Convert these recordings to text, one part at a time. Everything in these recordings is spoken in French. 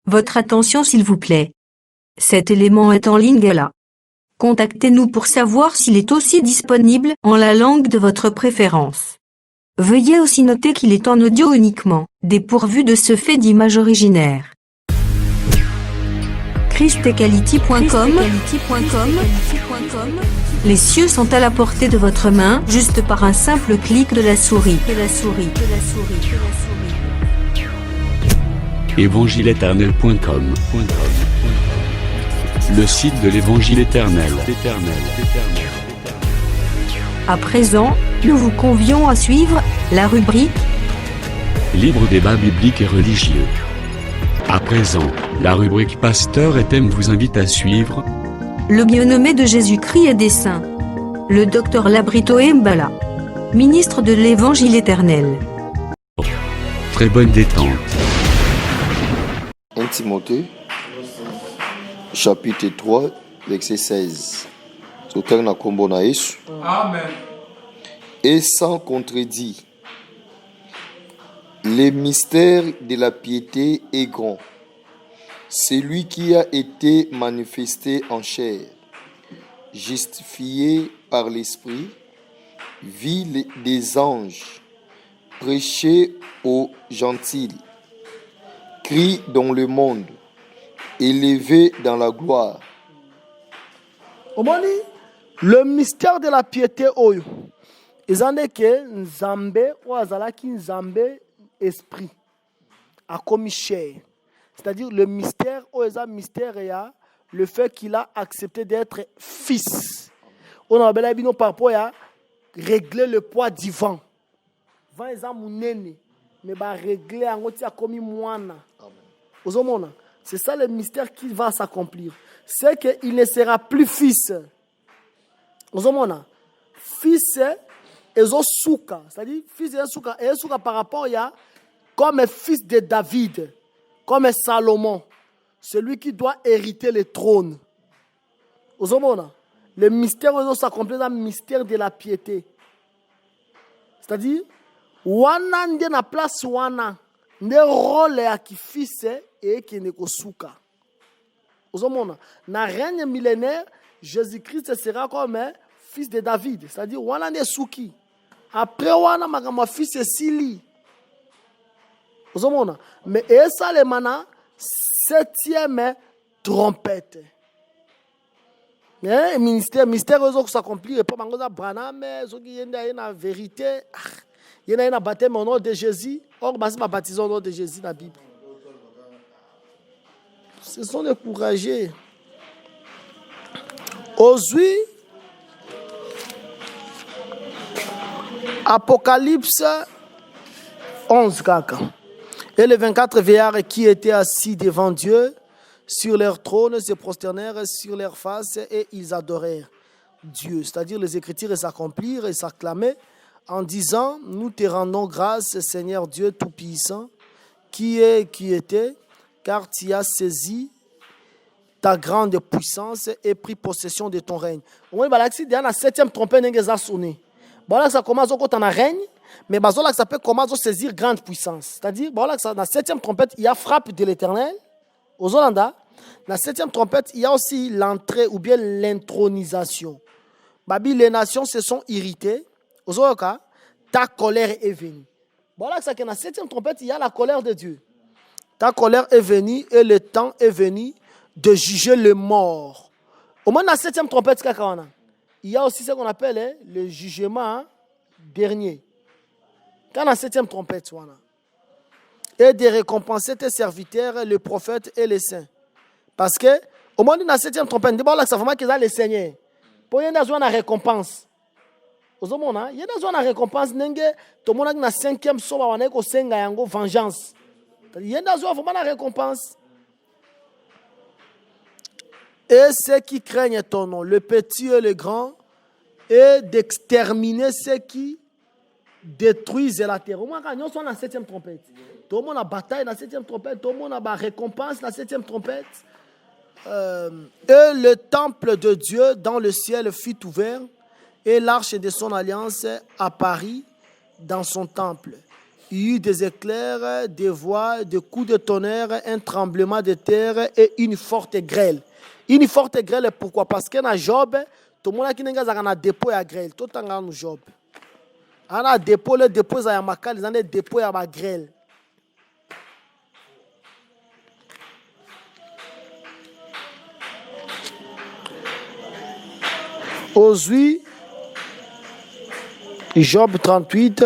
Votre attention s'il vous plaît. Cet élément est en ligne là. Contactez-nous pour savoir s'il est aussi disponible en la langue de votre préférence. Veuillez aussi noter qu'il est en audio uniquement, dépourvu de ce fait d'image originaire. christequality.com. Les cieux sont à la portée de votre main, juste par un simple clic de la souris. Évangileéternel.com, le site de l'Évangile éternel. À présent, nous vous convions à suivre la rubrique Libre débat biblique et religieux. À présent, la rubrique Pasteur et thème vous invite à suivre Le bien-aimé de Jésus-Christ et des saints. Le docteur Labrito Mbala, ministre de l'Évangile éternel. Très bonne détente. 1 Timothée, chapitre 3, verset 16. Amen. Et sans contredit, les mystères de la piété est grand. Celui qui a été manifesté en chair, justifié par l'Esprit, vit des anges, prêché aux gentils, crie dans le monde, élevé dans la gloire. Omoni, le mystère de la piété oyo. Ezande ke Nzambe ou azalaki Nzambe esprit a commis chair. C'est-à-dire le mystère oyo mystère ya le fait qu'il a accepté d'être fils. On a bela bino par rapport à régler le poids du vent. Vent eza munene mais ba régler en a commis moine. Ozomona, c'est ça le mystère qui va s'accomplir. C'est qu'il ne sera plus fils. Ozomona, fils ezosouka, c'est-à-dire fils ezosouka par rapport à comme fils de David, comme Salomon, celui qui doit hériter le trône. Ozomona, le mystère s'accomplit dans le mystère de la piété. C'est-à-dire, wana nde na place wana, nde rôle ya ki fils et qui ne kosuka. Ozomona, na règne millénaire, Jésus-Christ sera comme fils de David, c'est-à-dire wana nde suki. Après wana makama fils Sili. Ozomona, mais esa le mana septième trompette. Mais mystère ozo s'accomplir et pas mangoza Branham, zo ki yenda na vérité, yenda na baptême au nom de Jésus, or basi ma baptisé au nom de Jésus dans la Bible. Ce sont des courageux. Aujourd'hui, Apocalypse 11, caca. Et les 24 vieillards qui étaient assis devant Dieu sur leur trône se prosternèrent sur leur face et ils adorèrent Dieu. C'est-à-dire les Écritures s'accomplirent et s'acclamaient en disant: nous te rendons grâce, Seigneur Dieu Tout-Puissant, qui est, qui était, car tu as saisi ta grande puissance et pris possession de ton règne. On va dire que la septième trompette n'est sonné. Voilà, ça commence quand on a règne, mais ça peut commencer à saisir grande puissance. C'est-à-dire, voilà, dans la septième trompette, il y a frappe de l'Éternel. Aux Hollandais, la septième trompette, il y a aussi l'entrée ou bien l'intronisation. Les nations se sont irritées. Aux Hollandais, ta colère est venue. Voilà, ça que dans la septième trompette, il y a la colère de Dieu. Ta colère est venue et le temps est venu de juger les morts. Au moins, dans la septième trompette, il y a aussi ce qu'on appelle le jugement dernier. Quand la septième trompette, et de récompenser tes serviteurs, les prophètes et les saints. Parce que, au moins, dans la septième trompette, d'abord, ça fait qu'ils ont les seigneurs. Pour y avoir une récompense. Il y a une récompense, tout le monde a une cinquième somme, on a une vengeance. Il y a une récompense. Et ceux qui craignent ton nom, le petit et le grand, et d'exterminer ceux qui détruisent la terre. Au moins, quand nous sommes dans la septième trompette, tout le monde a bataille dans la septième trompette, tout le monde a récompense dans la septième trompette. Et le temple de Dieu dans le ciel fut ouvert, et l'arche de son alliance apparut dans son temple. Il y eut des éclairs, des voix, des coups de tonnerre, un tremblement de terre et une forte grêle. Une forte grêle, pourquoi? Parce que dans Job, tout le monde qui a un dépôt à grêle. Tout le temps dans Job. On a un dépôt, le dépôt à Makal, ils ont des dépôts à la grêle. Aujourd'hui, Job 38,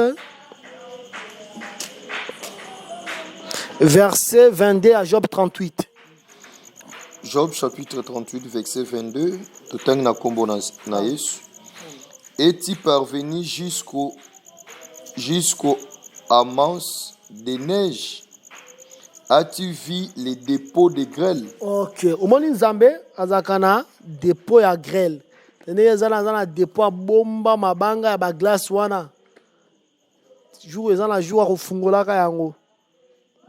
verset 22 à Job 38. Job chapitre 38, verset 22. Tout na kombo na Yesu. Es-tu parvenu jusqu'au amas des neiges? As-tu vu les dépôts de grêle? Ok. Au moment Nzambe, azakana dépôt ya grêle. Tene zana dépôt ya bomba mabanga ya ba glace wana. Jour ezana jour afungola ka yango.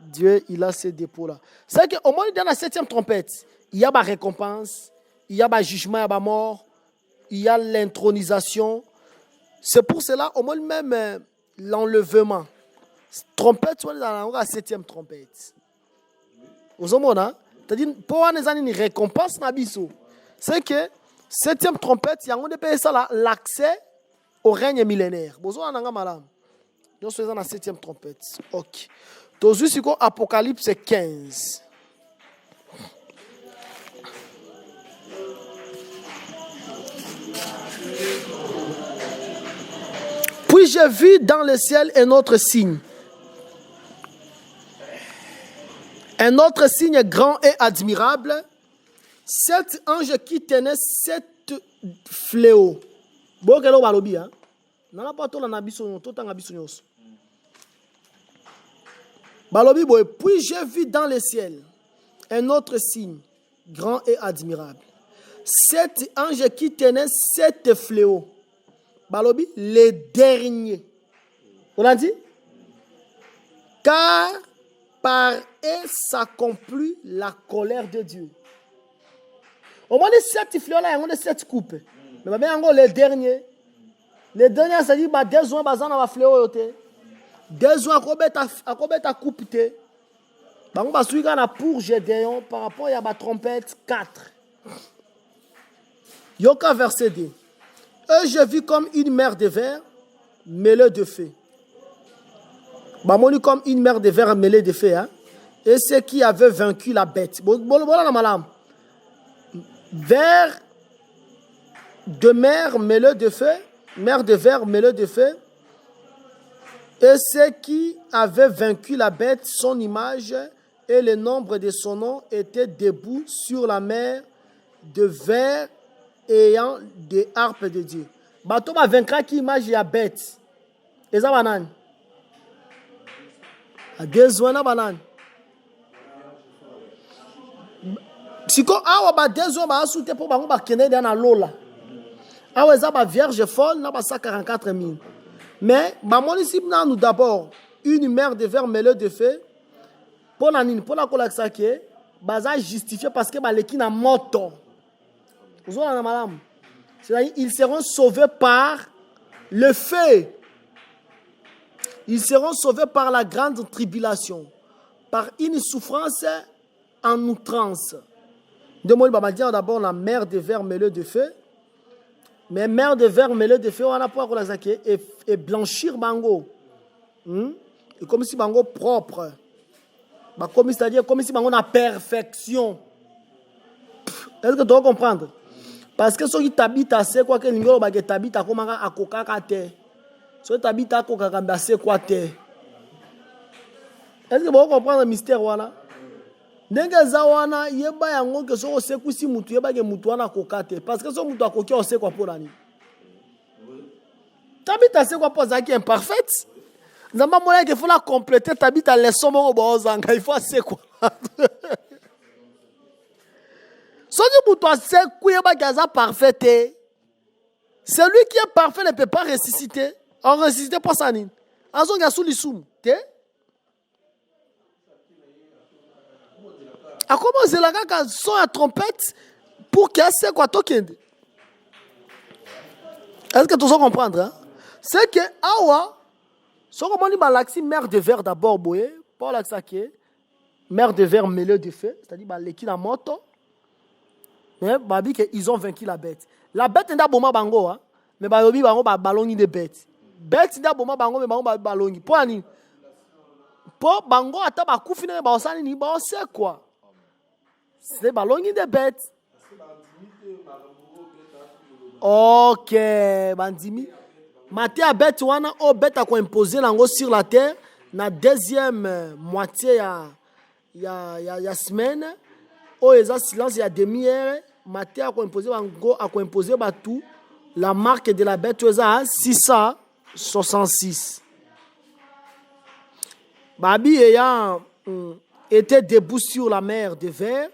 Dieu, il a ces dépôts-là. C'est qu'au moment dans la 7e trompette, il y a ma récompense, il y a ma jugement, il y a ma mort, il y a l'intronisation. C'est pour cela, au moins même l'enlèvement. Trompette, on est dans la 7e trompette. Vous avez c'est-à-dire, pour une récompense, c'est que 7e trompette, il y a ça l'accès au règne millénaire. Vous avez malade. Nous sommes dans la 7e trompette. Ok. Donc, c'est Apocalypse 15. Puis j'ai vu dans le ciel un autre signe. Un autre signe grand et admirable. 7 anges qui tenaient 7 fléaux. Bon, quel est le lobby, hein? N'a pas tout l'anabisson, tout l'anabisson. Balobi boy, puis j'ai vu dans le ciel un autre signe, grand et admirable. 7 anges qui tenaient 7 fléaux. Balobi, les derniers. On a dit? Car par eux s'accomplit la colère de Dieu. Au moins les 7 fléaux là, il y a 7 coupes. Mais bien les derniers. Les derniers, ça dit, bah, 2 ans, bazan va fléau. 2 ans, à combien ta coupe? On va suivre pour Gédéon par rapport à la trompette 4. Yoka verset 2. Et j'ai vu comme une mer de verre mêlée de feu. Bamoni comme une mer de verre mêlée de feu. Hein? Et ceux qui avaient vaincu la bête. Verre de mer mêlée de feu. Mer de verre mêlée de feu. Et ceux qui avaient vaincu la bête, son image et le nombre de son nom étaient debout sur la mer de verre ayant des harpes de Dieu. Bateau va vaincre qui image la bête. Et ça banane. A deux ans banane. Si ko awa ba deux ans ba asute pour ba kene dans lola. Awa za ba vierge folle na ba 144 000. Mais ici nous d'abord une mer de verre mêlée de feu pour la nine pour la collection baza justifié parce que baleki na moto. Vous voyez madame. C'est-à-dire ils seront sauvés par le feu. Ils seront sauvés par la grande tribulation, par une souffrance en outrance. De moi il va dire d'abord la mer de verre mêlée de feu. Mais mer de verre mêlée de feu, on a pas et blanchir bango. Et comme si bango propre. Comme c'est-à-dire comme si bango na perfection. Est-ce que tu vas comprendre? Parce que ceux qui t'habitent assez quoi que l'ingolo ba t'habite à comment à coca kate. Ceux qui t'habitent à coca kamba c'est quoi te. Est-ce que vous comprendre le mystère voilà? Ndenge zawana yeba yango ke so osekusi mutu yeba ke mutu wana kokate parce que so mutu akoki osekwa pour nani. Tabita sekwa pour zaki imparfaite. Nzamba mola ke faut la compléter tabita leçon mo bozanga il faut asekwa. So di mutu asekwa yeba ke za parfaite. Celui qui est parfait ne peut pas ressusciter. En ressusciter pour ça nini. Azonga sous lisum, te? A comment c'est là quand son la trompette pour qu'il y ait quoi token. Est-ce que tu vas comprendre hein? C'est que awa Ce qu'on dit, c'est mer de verre d'abord, boye. Pour l'axaké, mer de verre mêlée de feu, c'est-à-dire l'équipe la moto. Mais ils ont vaincu la bête. La bête n'est pas bon bango, hein. Mais bayobi bango ba balloni de bête. Bête n'est pas bon bango mais bango ba balloni. Pour ani. Pour bango ata ba kufina ba osani ni ba sait quoi. C'est balloni de bête. OK, bandimi. Maté a bête wana o bête a ko imposer lango sur la terre na deuxième moitié ya semaine. O eza silence ya demi-heure. Maté a imposé tout la marque de la bête 666. Babi ayant été debout sur la mer de verre,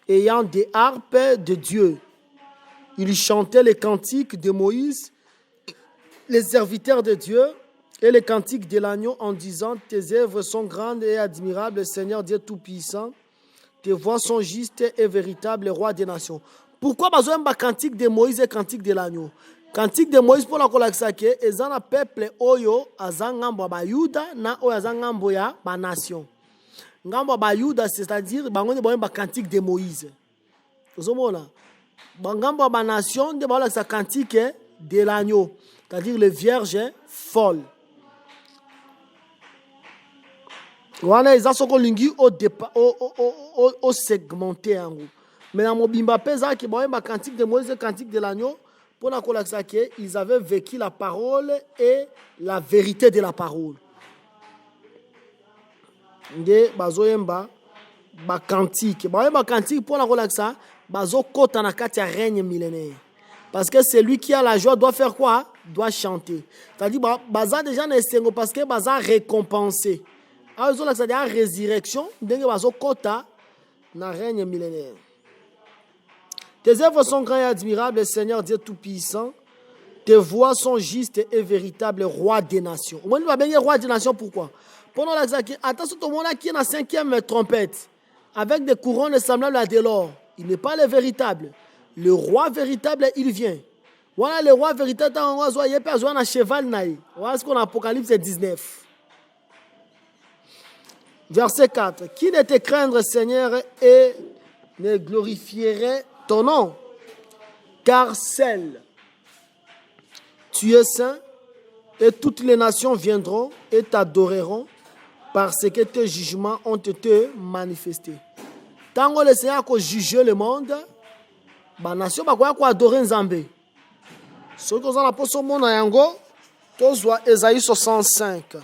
ayant des harpes de Dieu, il chantait les cantiques de Moïse, les serviteurs de Dieu, et les cantiques de l'agneau en disant: tes œuvres sont grandes et admirables, Seigneur Dieu Tout-Puissant. Tes voix sont justes et véritables, roi des nations. Pourquoi besoin de cantique de Moïse et cantique de l'agneau? Cantique de Moïse pour la kolakisake, et un peuple oyo azangambo ba Yuda na oyo azangambo ya ba nation. Ngambo ba Yuda, c'est-à-dire bango ba cantique de Moïse. Ozomona. Ngambo ba nation de ba la cantique de l'agneau, c'est-à-dire le vierge folle. Wana eza soko lingi au segmenté en gros. Mais dans mon bimba pesa qui ba cantique de Moïse et cantique de l'agneau pour la kolakisake, ils avaient vécu la parole et la vérité de la parole. Nde bazoyemba ba cantique pour la kolakisa bazo kota na kati ya règne millénaire. Parce que celui qui a la joie doit faire quoi? Doit chanter. C'est-à-dire baza déjà na esengo parce que baza récompensé. Alors là c'est la résurrection ndenge bazo kota na règne millénaire. Tes œuvres sont grandes et admirables, Seigneur Dieu Tout-Puissant. Tes voix sont justes et véritables, roi des nations. On va bien roi des nations, pourquoi? Pendant l'examen, attention, tout le monde qui est dans la 5e trompette, avec des couronnes semblables à de l'or. Il n'est pas le véritable. Le roi véritable, il vient. Voilà le roi véritable, on va voir, il y a un cheval. Voilà ce qu'on a Apocalypse 19. Verset 4. Qui ne te craindrait, Seigneur, et ne glorifierait ton nom, car seul tu es saint, et toutes les nations viendront et t'adoreront parce que tes jugements ont été manifestés. Tant que le Seigneur a jugé le monde, la nation va adorer Nzambe. Ce que nous avons pour monde yango, tous voient Ésaïe 65.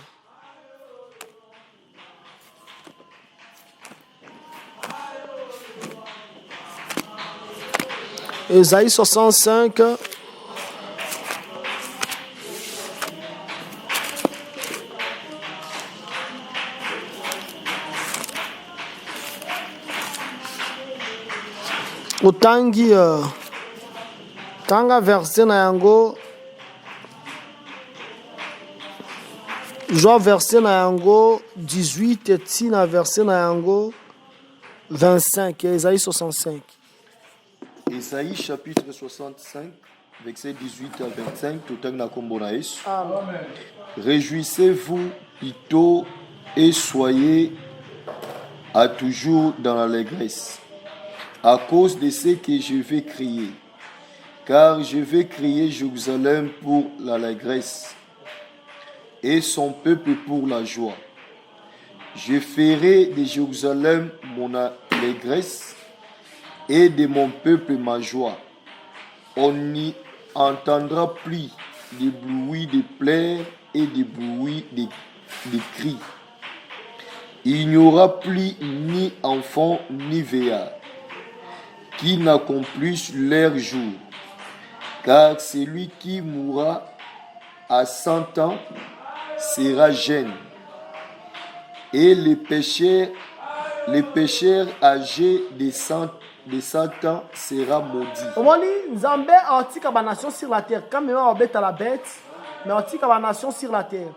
Ésaïe 65. Otangi tanga verset na yango. Joa verset na yango 18 et tina verset na yango 25. Ésaïe 65. Ésaïe chapitre 65, verset 18 à 25, tout na kombo na Yesu. Amen. Réjouissez-vous plutôt et soyez à toujours dans l'allégresse, à cause de ce que je vais crier. Car je vais crier Jérusalem pour l'allégresse et son peuple pour la joie. Je ferai de Jérusalem mon allégresse et de mon peuple ma joie. On n'y entendra plus de bruit de pleurs et de bruit de cris. Il n'y aura plus ni enfants ni vieillards qui n'accomplissent leur jour, car celui qui mourra à 100 ans sera jeune, et les pécheurs âgés de 100 ans sera maudit. Omoni Nzambe atika ba nation sur la terre. Quand même on bête à la bête, mais atika ba nation sur la terre.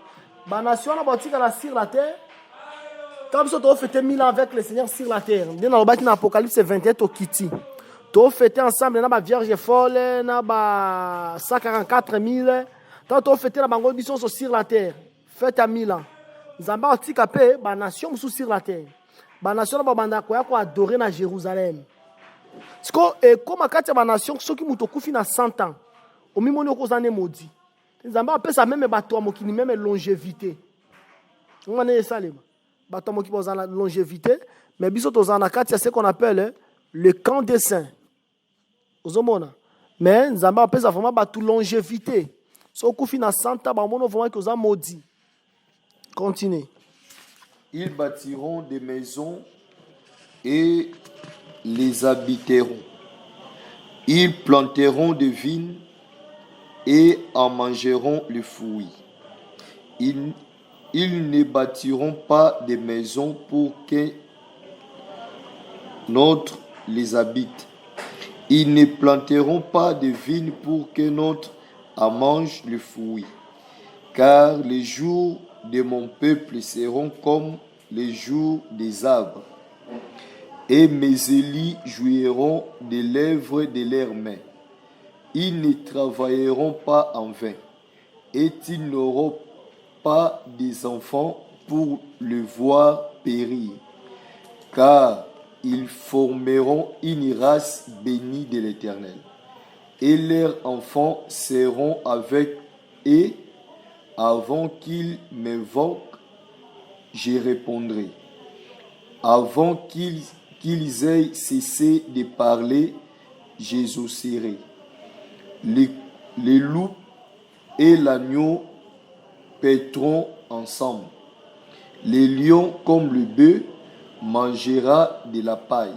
Ba nation na atika la sur la terre. Comme ça tu fêter 1000 ans avec le Seigneur sur la terre. Dans l'Apocalypse 21 au Kiti. Tu fêter ensemble na ba vierge folle na ba 144 000. Quand tu fêter la bango mission sur la terre. fête à 1000 ans. Nzamba otika pe ba nation sur la terre. Ba nation ba banda ko adorer na Jérusalem. Siko e comme kati ba nation soki muto kufi na 100 ans. Omimoni okozane maudit. Nzamba apesa même bato mokini même longévité. On est salema. Bato mokini bozana longévité, mais biso tozana kati c'est ce qu'on appelle le camp des saints. Ozomona. Mais Nzamba apesa vraiment bato longévité. So kufi na 100 ans ba mono vraiment que oza maudit. Continuez. Ils bâtiront des maisons et les habiteront. Ils planteront des vignes et en mangeront le fruit. Ils ne bâtiront pas des maisons pour que notre les habite. Ils ne planteront pas de vignes pour que notre en mange le fruit. Car les jours de mon peuple seront comme les jours des arbres, et mes élits jouiront des lèvres de leurs mains. Ils ne travailleront pas en vain, et ils n'auront pas des enfants pour le voir périr, car ils formeront une race bénie de l'Éternel, et leurs enfants seront avec eux. Avant qu'ils m'invoquent, je répondrai. Avant qu'ils aient cessé de parler, j'exaucerai. Les loups et l'agneau paîtront ensemble. Les lions, comme le bœuf, mangera de la paille.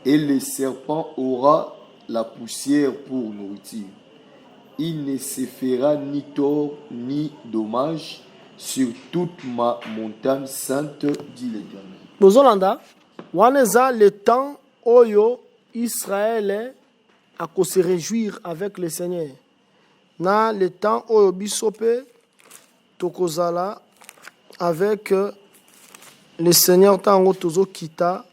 Et le serpent aura la poussière pour nourriture. Il ne se fera ni tort ni dommage sur toute ma montagne sainte, dit l'Éternel. Bozolanda, waneza le temps oyo Israël a se réjouir avec le Seigneur. Na le temps oyo bisope tokozala avec le Seigneur tango tozo kita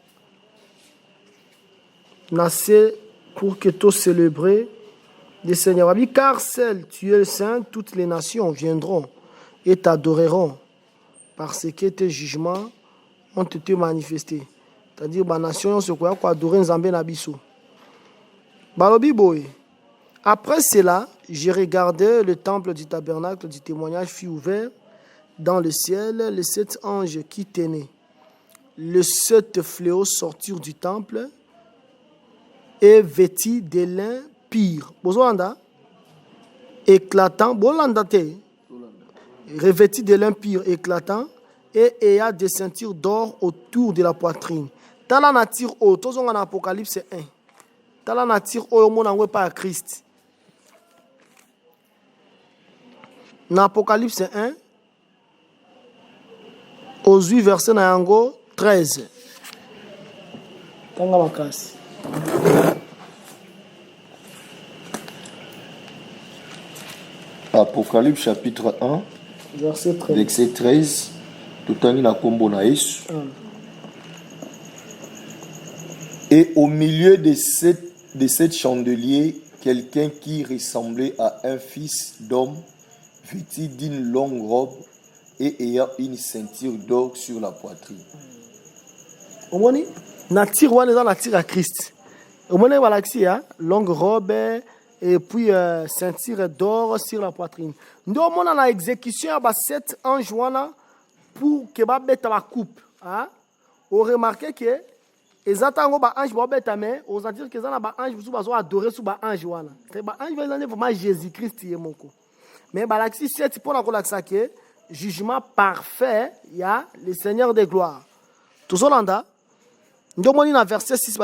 nase pour que to célébrer le Seigneur. Car seul tu es saint, toutes les nations viendront et t'adoreront parce que tes jugements ont été manifestés. C'est-à-dire que les nations se croient adorer Nzambe na biso. Balobi boy. Après cela, j'ai regardé le temple du tabernacle du témoignage fut ouvert dans le ciel, les 7 anges qui tenaient les 7 fléaux sortirent du temple et vêtis de lin pire. Bozolanda éclatant, bolanda te. Revêtis de lin pire éclatant et ayant des ceintures d'or autour de la poitrine. Dans la nature, toujours en Apocalypse 1. Dans la nature, on n'a pas à Christ. Dans Apocalypse 1, aux 8 versets 13. Tanga makasi. Apocalypse chapitre 1, verset 13. Tutani na kombo na Yesu. Et au milieu de sept chandeliers, quelqu'un qui ressemblait à un fils d'homme, vêtu d'une longue robe et ayant une ceinture d'or sur la poitrine. Omoni nature wana eza nature à Christ. Omoni balaxi ya longue robe et puis ceinture d'or sur la poitrine. Ndo mona na exécution ya ba 7 anges wana pour que ba beta ba coupe, hein? On remarque que exactement ba ange ba beta mais on va dire que ça na ba ange vous bazo adorer sous ba ange wana. C'est ba ange va vraiment Jésus-Christ yemoko. Mais balaxi 7 pour la relaxa que jugement parfait, il y a le Seigneur de gloire. Tout ça, nous avons verset 6,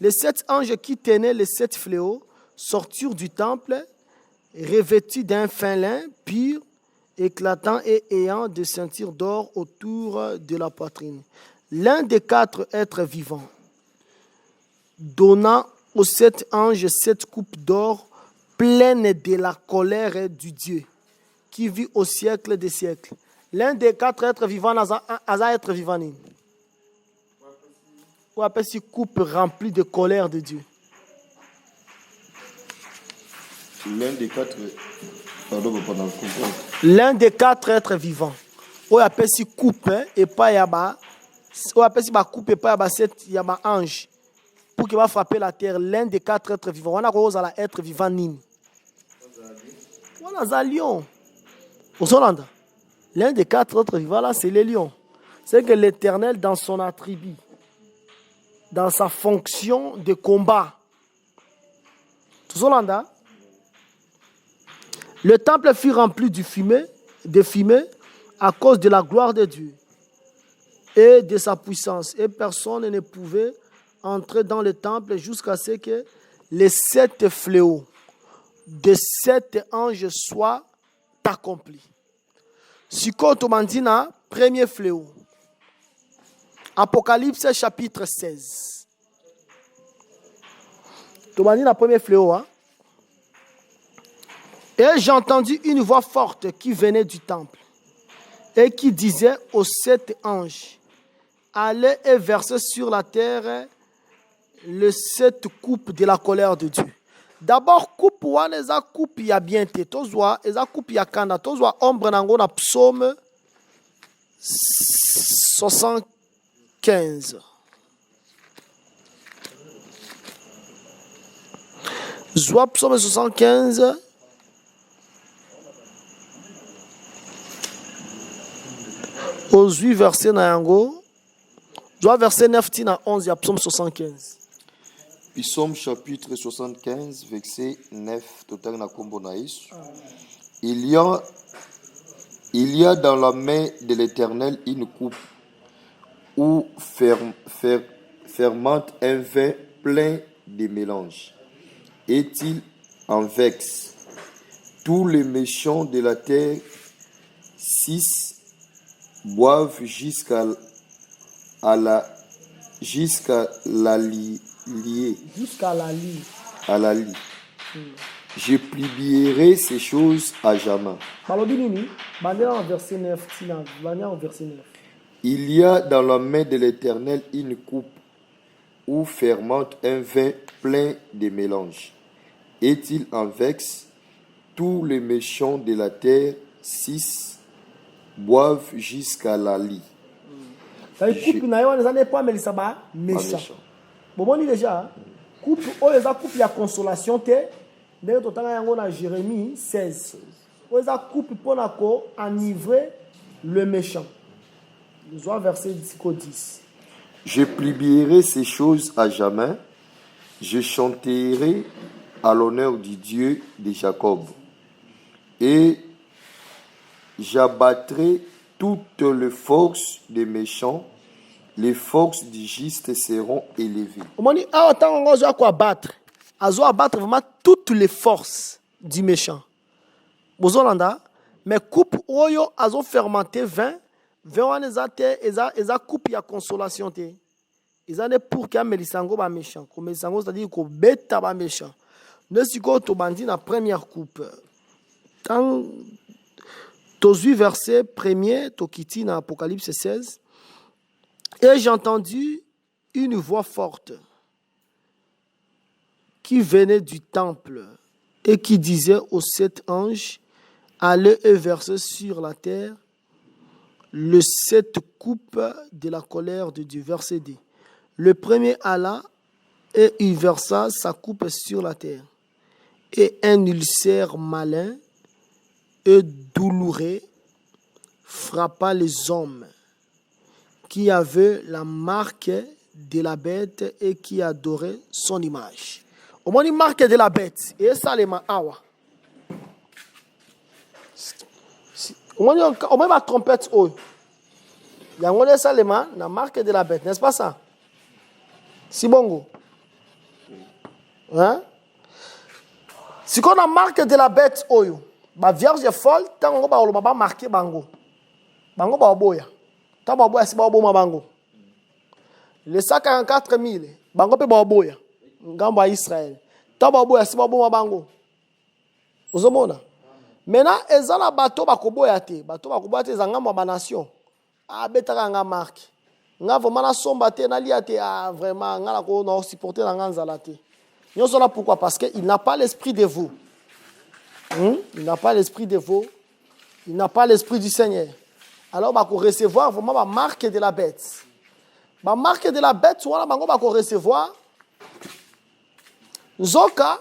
les 7 anges qui tenaient les 7 fléaux sortirent du temple, revêtus d'un fin lin pur, éclatant et ayant des ceintures d'or autour de la poitrine. L'un des 4 êtres vivants, donnant aux 7 anges 7 coupes d'or pleines de la colère du Dieu, qui vit au siècle des siècles. L'un des 4 êtres vivants a être vivant. Ou appelle cette coupe remplie de colère de Dieu. L'un des 4 Pardon, papa, dans le comprendre. L'un des 4 êtres vivants. On appelle si coupe et pas yaba. On appelle si ba coupe et pas yaba 7 yaba ange. Pour qu'il va frapper la terre, l'un des 4 êtres vivants. On a rose à la être vivant nini. On a un lion. Au Solanda. L'un des 4 êtres vivants là, c'est les lions. C'est que l'Éternel dans son attribut, dans sa fonction de combat. Au Solanda. Le temple fut rempli de fumée à cause de la gloire de Dieu et de sa puissance. Et personne ne pouvait entrer dans le temple jusqu'à ce que les 7 fléaux de 7 anges soient accomplis. Siko Tomandina, premier fléau. Apocalypse chapitre 16. Tomandina, premier fléau, hein? Et j'ai entendu une voix forte qui venait du temple et qui disait aux 7 anges, allez et versez sur la terre les 7 coupes de la colère de Dieu. D'abord, coupe wana eza coupe ya bien te, tozwa eza coupe ya kanda, tozwa ombre nango na psaume 75. Zwa psaume 75. Aux 8 versets na yango. Zwa verset 9 tina 11 ya psaume 75. Psaume chapitre 75, verset 9, total na kombo na Yesu. Il y a dans la main de l'Éternel une coupe où fermente un vin plein de mélange. Et-il en vexe tous les méchants de la terre? 6 boivent jusqu'à la lie. Je publierai ces choses à jamais. Il y a dans la main de l'Éternel une coupe où fermente un vin plein de mélange. Est-il en vexe tous les méchants de la terre? 6 boivent jusqu'à la lie. Coupe na yo n'est pas méchant. Bon déjà coupe oza coupe ya consolation te ndenge totanga yango na Jérémie 16. Oza coupe pour na ko enivrer le méchant. Nous avons verset 10. Je publierai ces choses à jamais. Je chanterai à l'honneur du Dieu de Jacob. Et j'abattrai toutes les forces des méchants. Les forces du juste seront élevées. Omoni autant on doit quoi abattre. Azo abattre vraiment toutes les forces du méchant. Bozolanda mais coupe oyo azo fermenter 20 wana eza coupe ya consolation te. Eza ne pour que melisango ba méchant. Comme melisango c'est-à-dire ko beta ba méchant. Ne siko to bandi na première coupe. Tant tozu verset 1er to kiti na Apocalypse 16. Et j'ai entendu une voix forte qui venait du temple et qui disait aux 7 anges, allez et versez sur la terre les 7 coupes de la colère de Dieu. Verset 2. Le premier alla et il versa sa coupe sur la terre. Et un ulcère malin et douloureux frappa les hommes qui avait la marque de la bête et qui adorait son image. Au moins, une marque de la bête. Et ça, les awa. Au moins, la trompette, il y a un ça, la marque de la bête. N'est-ce pas ça? Si bongo. Hein? Si on a marque de la bête, la vierge est folle, tant on va marquer bango. Bango ba boya. Taba boya si ba boma bango. Les 144 000 bango pe ba boya. Ngamba Israël. Taba boya si ba boma bango. Ozomona. Maintenant ezala bato ba koboya te. Bato ba koboya te zangamba ba nation. A betaka nga marque. Nga vraiment na somba te na lia te vraiment nga la ko na supporter na nganza la te. Nous sommes là pourquoi? Parce qu'il n'a pas l'esprit de vous. Il n'a pas l'esprit de veau. Il n'a pas l'esprit du Seigneur. Alors, il va recevoir vraiment la marque de la bête. La marque de la bête, on va recevoir. Zoka,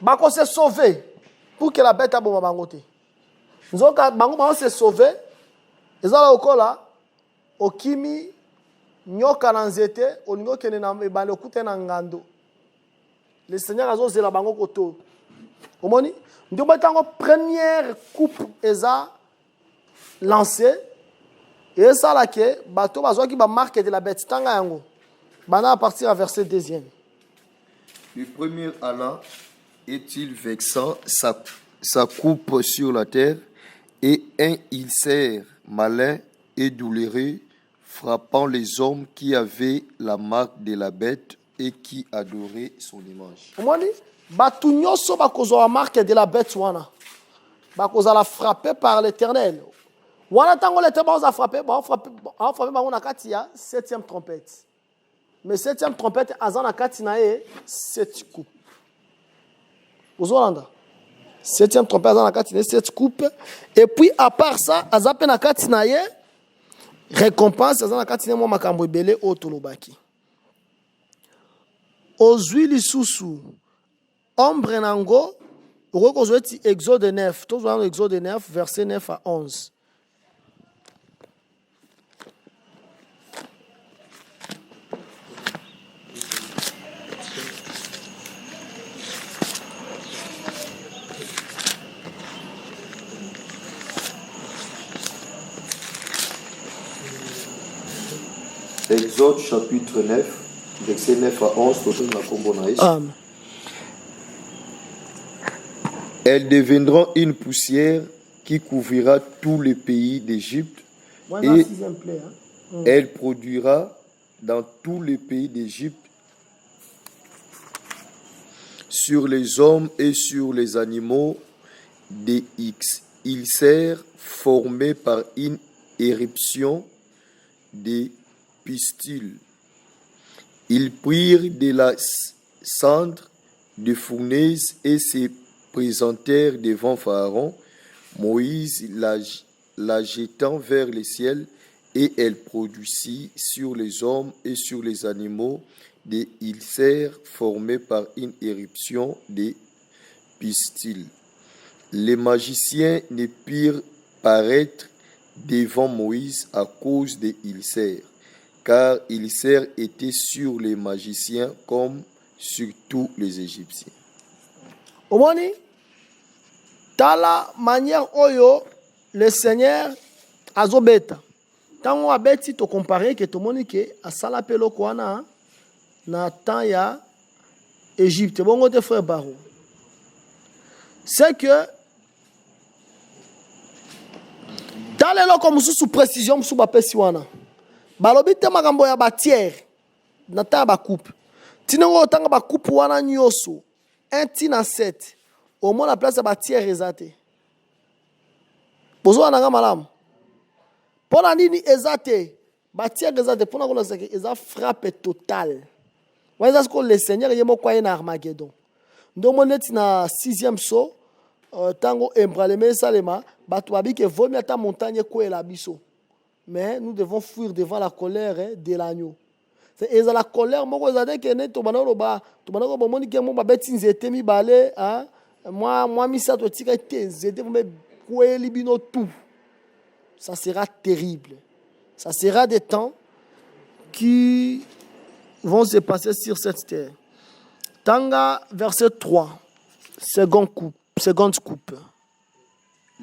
va se sauver pour que la bête a bon bangote. Zoka, va se sauver. Et ça, là, au kimi, nyoka nanzete, au niveau que le kute nangando. Le Seigneur a zozé la bango koto. Au moni, nous avons première coupe eza lancée. Et ça là que bateau bazo qui va marquer de la bête tanga yango. Bana à partir à verset 2e. Le premier Allah est-il vexant, sa coupe sur la terre, et un ulcère malin et douloureux frappant les hommes qui avaient la marque de la bête et qui adoraient son image. Au dit, batou nyoso bakozo la marque de la bête wana. Bakozo la frapper par l'Éternel. Wana tango l'Éternel a frappé, on a katia 7e trompette. Mais 7e trompette azan na katina e 7 coupes. Ozolanda. 7e trompette azan na katina 7 coupes. Et puis à part ça, azape na katina e récompense azan na katina mo makambo ebele otolobaki. Ozwi lisusu ombre nango okokozweti Exode 9. Tozwa Exode 9 verset 9 à 11. Exode chapitre 9, verset 9 à 11. Amen. Elles deviendront une poussière qui couvrira tout le pays d'Égypte et elle produira dans tout le pays d'Égypte sur les hommes et sur les animaux des ulcères formés par une éruption des pistules. Ils prirent de la cendre de fournaise et se présentèrent devant Pharaon. Moïse la jetant vers le ciel, et elle produisit sur les hommes et sur les animaux des ulcères formés par une éruption des pistules. Les magiciens ne purent paraître devant Moïse à cause des ulcères, car ulcères étaient sur les magiciens comme sur tous les Égyptiens. Omoni, tala manière oyo le Seigneur azobeta. Tango abeti to comparer que to moni que asala pelo kwana na temps ya Égypte. Bongo te frère Barou. C'est que talelo comme sous précision sous ba pesi wana. Balobi te makambo ya batière na ta ba coupe. Tinongo tanga ba coupe wana nyoso. 1 na 7. Au moins la place ya batière ezate. Bozo wana malamu. Pona nini ezate? Batière ezate pona kola seke eza frappe totale. Waiza ko le Seigneur yemo kwa na Armageddon. Ndo moneti na 6e saut tango embraleme salema batu babike vomi ata montagne ko la biso. Mais nous devons fuir devant la colère de l'agneau. C'est la colère moko ezate ke ne to banalo ba to banalo ba moni ke mo ba beti nzete mi balé hein moi misa to tika te nzete mo ko elibino tout. Ça sera terrible. Ça sera des temps qui vont se passer sur cette terre. Tanga verset 3. Seconde coupe.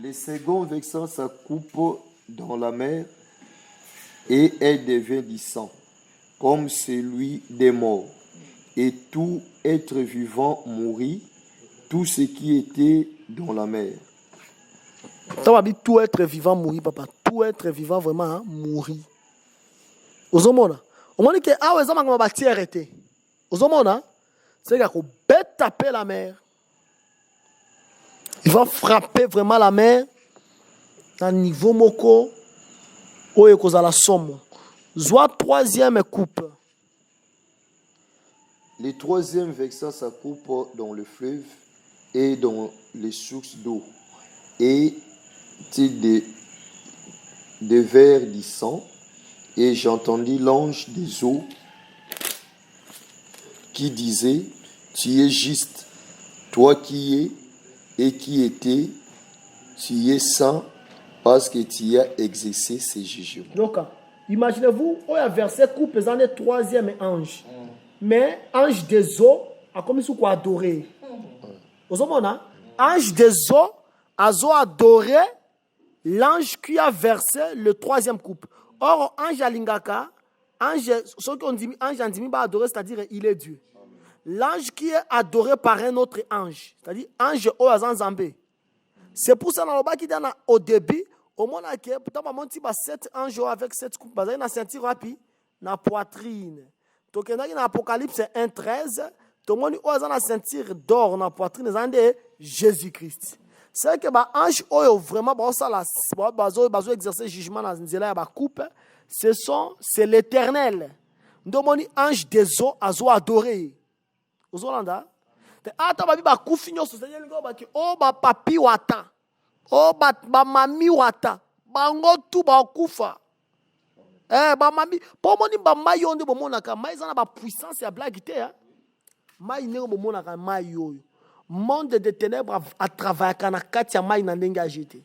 Le second vexant sa coupe dans la mer et elle devient du sang, comme celui des morts. Et tout être vivant mourit, tout ce qui était dans la mer. Tout être vivant mourit, papa. Tout être vivant vraiment mourit. Ozomona. On dit que ah ouais, ça m'a bâti arrêté. Ozomona, c'est qu'il bête taper la mer. Il va frapper vraiment la mer dans le niveau moko où il y a la somme. Soit 3e coupe. Le 3e vexant sa coupe dans le fleuve et dans les sources d'eau, et des verdissants, et j'entendis l'ange des eaux qui disait, tu es juste, toi qui es et qui étais, tu es saint parce que tu as exercé ces jugements. Donc, imaginez-vous, il y a verset coupe dans le troisième ange. Mais ange des eaux a commencé à adorer. Vous voyez, ange des eaux a adoré l'ange qui a versé le troisième coupe. Or, ange alingaka, ange, ceux qui ont dit ange andimi va adorer, c'est-à-dire il est Dieu. L'ange qui est adoré par un autre ange, c'est-à-dire ange Oazan Zambé. C'est pour ça que dans au début, au moment où il y a 7 anges avec 7 coupes, il y a un ceinture rapide, na poitrine. Donc, dans l'Apocalypse 1:13, tout le monde a une ceinture d'or dans la poitrine de Jésus-Christ. C'est que l'ange vraiment exercer jugement dans la coupe, c'est l'éternel. Donc, l'ange des eaux a adoré. Vous voyez, ata babi bakufi nyonso c'est dire baki o ba papi wata o ba mami wata bango tu ba kufa ba mami po moni ba mai onde bo monaka mai zana ba puissance ya blague te hein mai ne bo monaka mai yoyo monde de ténèbres a travaillé kana kati ya mai na ndenge ajete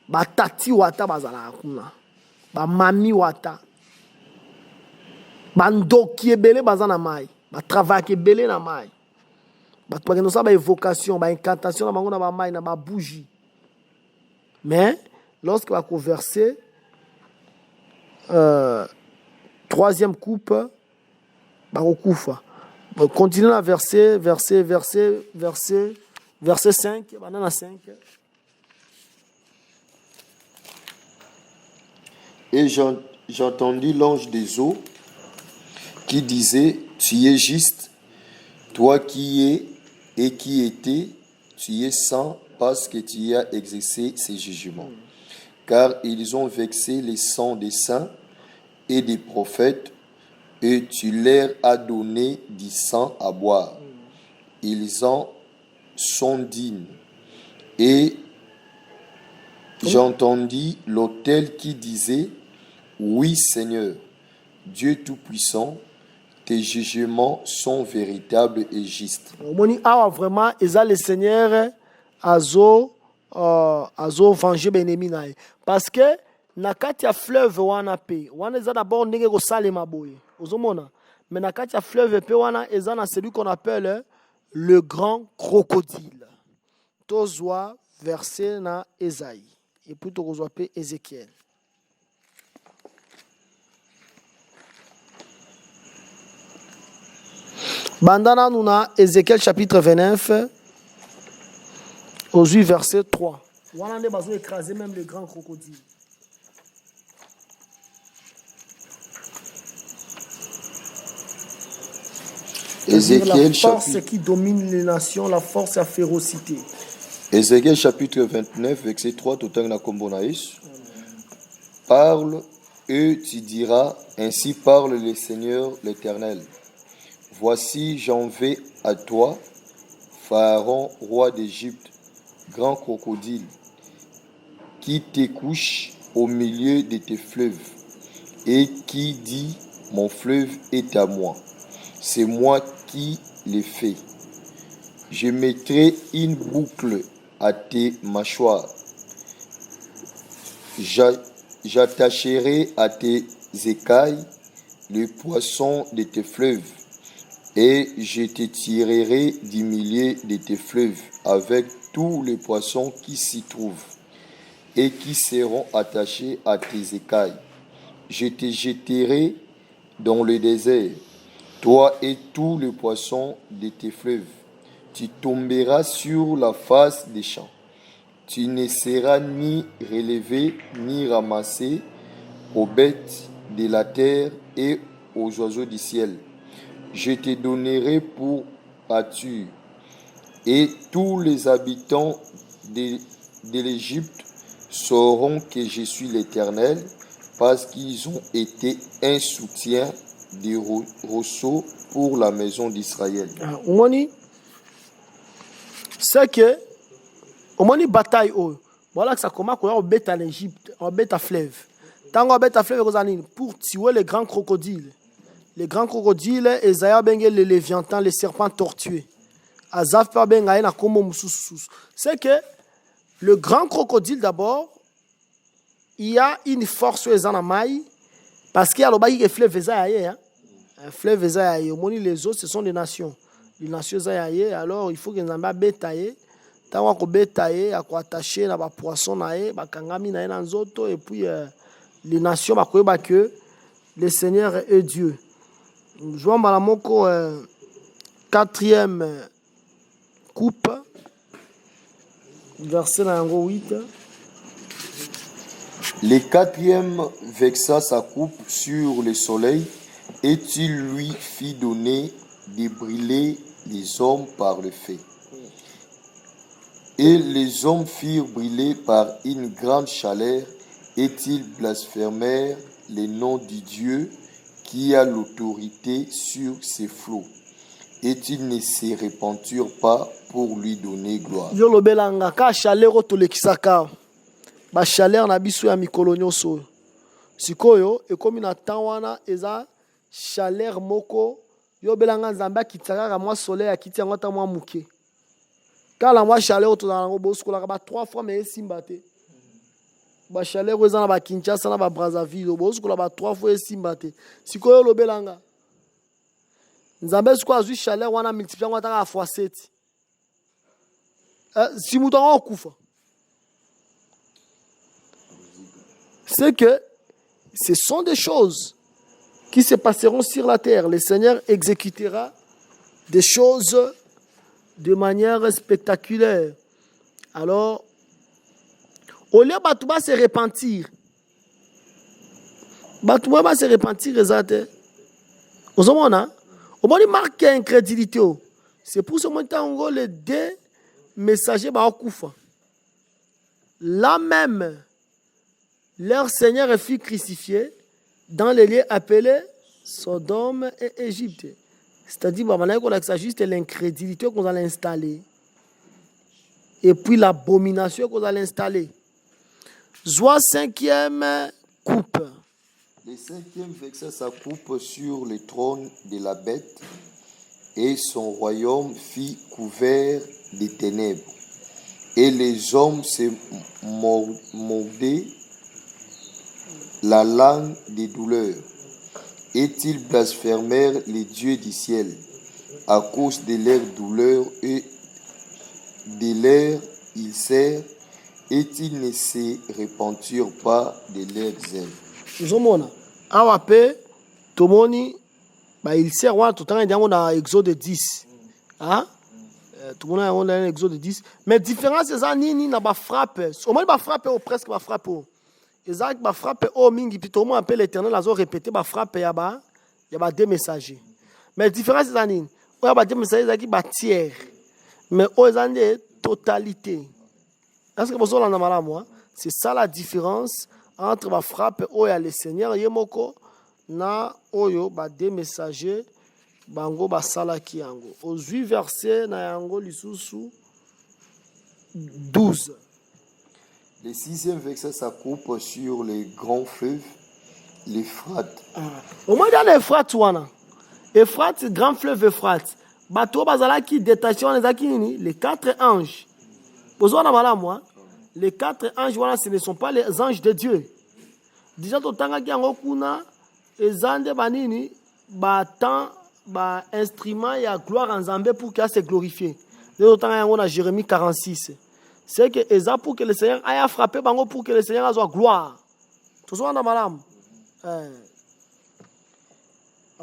ba tati wata bazala kuna ba mami wata bandoki ebele bazana mai ba travail ke belé na mai ba to que ça ba évocation ba incantation na bango na ba mai na ba bougie mais lorsque va converser troisième coupe ba okufa continue na verset 5 banana 5 Et j'entendis l'ange des eaux qui disait, tu es juste, toi qui es et qui étais, tu es saint parce que tu as exercé ces jugements. Car ils ont vexé les sangs des saints et des prophètes, et tu leur as donné du sang à boire. Ils en sont dignes. Et j'entendis l'autel qui disait, oui Seigneur, Dieu Tout-Puissant, tes jugements sont véritables et justes. Vraiment, le Seigneur azo venger benemi nae. Parce que na kati ya fleuve wana pe, wana eza d'abord ndenge ko salema boye. Ozomona. Mais na kati ya fleuve pe wana eza na celui qu'on appelle le grand crocodile. Tozwa verset na Esaïe. Et puis tozwa pe Ézéchiel. Bandana nous na Ézéchiel chapitre 29 aux 8 verset 3. On a écrasé même les grands crocodiles. Ézéchiel la force qui domine les nations, la force et la férocité. Ézéchiel chapitre 29 verset 3 tout na kombonaïs. Parle et tu diras, ainsi parle le Seigneur l'Éternel. Voici, j'en vais à toi, Pharaon, roi d'Égypte, grand crocodile, qui t'écouche au milieu de tes fleuves, et qui dit, mon fleuve est à moi. C'est moi qui l'ai fait. Je mettrai une boucle à tes mâchoires. J'attacherai à tes écailles les poissons de tes fleuves. Et je te tirerai du milieu de tes fleuves avec tous les poissons qui s'y trouvent et qui seront attachés à tes écailles. Je te jetterai dans le désert, toi et tous les poissons de tes fleuves. Tu tomberas sur la face des champs. Tu ne seras ni relevé ni ramassé aux bêtes de la terre et aux oiseaux du ciel. Je te donnerai pour pâture, et tous les habitants de l'Égypte sauront que je suis l'Éternel, parce qu'ils ont été un soutien des ressaut pour la maison d'Israël. c'est que au moins une bataille voilà que ça commence au bête en Égypte, au bête à fleuve. Tant qu'on bête à fleuve pour tuer les grands crocodiles. Les grands crocodiles, Esaïa bengue les léviathans, les serpents tortueux. Azaf pa benga na komo mususu. C'est que le grand crocodile d'abord, il y a une force aux anamaï parce qu'il y a le bail qui fleuve Esaïa. Un fleuve Esaïa. Au moins les autres, ce sont des nations. Les nations Esaïa. Alors il faut que nous en bétaillé. Tant qu'on bétaillé, à quoi attacher na ba poisson naé, ba kangami naé na nzoto et puis les nations ba koyeba que le Seigneur est Dieu. Jouons malamoko 4e coupe, verset 8. Le 4e vexa sa coupe sur le soleil, et il lui fit donner de brûler les hommes par le feu. Et les hommes firent brûler par une grande chaleur, et ils blasphémèrent le nom du Dieu qui a l'autorité sur ces flots. Et ils ne se repentirent pas pour lui donner gloire. Yolobelanga ka chaleur otolekisaka. Ba chaleur na biso ya mikolo nyonso. Sikoyo ekomi na temps wana eza chaleur moko yobelanga nzambe akitaka mwa soleil akiti yango ta mwa muke. Kala mwa chaleur tozala ngo bosukola ba 3 fois mais esimba te. Ba chaleur eza na ba Kinshasa na ba Brazzaville bosukola ba 3 fois esimba te. Sikoyo lobelanga nzambe siko azwi chaleur wana multiplier ngo ta fois 7. Si muto okufa. C'est que ce sont des choses qui se passeront sur la terre. Le Seigneur exécutera des choses de manière spectaculaire. Alors, au lieu de se repentir, va se repentir, au moins, il marque incrédulité. C'est pour ce moment où les deux messagers vont couper. Là même, leur Seigneur fut crucifié dans les lieux appelés Sodome et Égypte. C'est-à-dire que c'est juste l'incrédulité qu'on a installée. Et puis l'abomination qu'on a installée. Joie 5e coupe. Le 5e vexa sa coupe sur le trône de la bête, et son royaume fut couvert de ténèbres. Et les hommes se mordaient la langue des douleurs, et ils blasphémèrent les dieux du ciel à cause de leurs douleurs et de leurs ulcères, et ils ne se repentirent pas de leurs œuvres. Nous avons awape tomoni ba ulcère wa totanga ndango na Exode 10. Hein? Tout le monde a un Exode 10, mais différence c'est nini na ba frappe. Au moins ba frappe ou presque ba frappe. Isaac ba frappe au mingi puis tout le monde appelle l'Éternel azo répéter ba frappe ya ba deux messagers. Mais différence c'est nini? O ya ba deux messagers qui ba tiers. Mais o ezande totalité. Est-ce que vous avez la moi? C'est ça la différence entre ba frappe o ya le Seigneur yemoko na oyo ba deux messagers bango ba salaki yango. Au 8 verset na yango lisusu 12. Le 6e verset sa coupe sur les grands fleuves, l'Euphrate. Au moins dans l'Euphrate, Euphrate, grand fleuve Euphrate. Bateau bazalaki détachement les 4 anges. Les 4 anges, voilà, ce ne sont pas les anges de Dieu. Déjà, totanga ki yango kuna, ezande banini, batan, ba instrument ya gloire en Zambé pour qu'il se glorifie. Déjà, totanga yango na Jérémie 46. C'est que Eza pour que le Seigneur aille frapper bango pour que le Seigneur soit gloire. Tout ça na malam.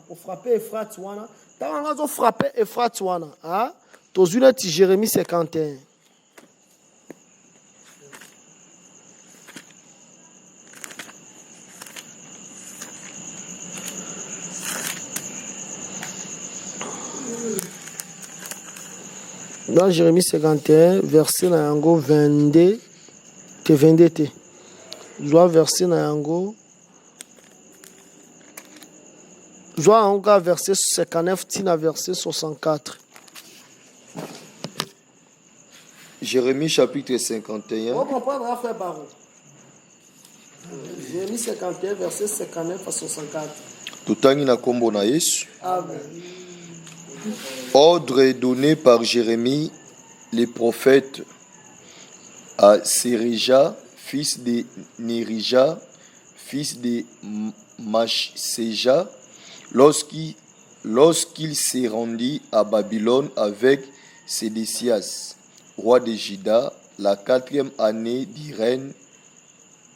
Pour frapper Euphrate wana, tant on frapper Euphrate wana, hein? Tous une Jérémie 51. Dans Jérémie 51, verset na yango 22, te 22 te. Je dois verser na yango. Je dois encore verset 59, tina verset 64. Jérémie chapitre 51. On comprendra, frère Baron. Jérémie 51, verset 59 à 64. Totangi na kombo na Yesu. Amen. Ordre donné par Jérémie, le prophète, à Sérija, fils de Nérija, fils de Machséja, lorsqu'il s'est rendu à Babylone avec Sédécias, roi de Juda, la 4e année du règne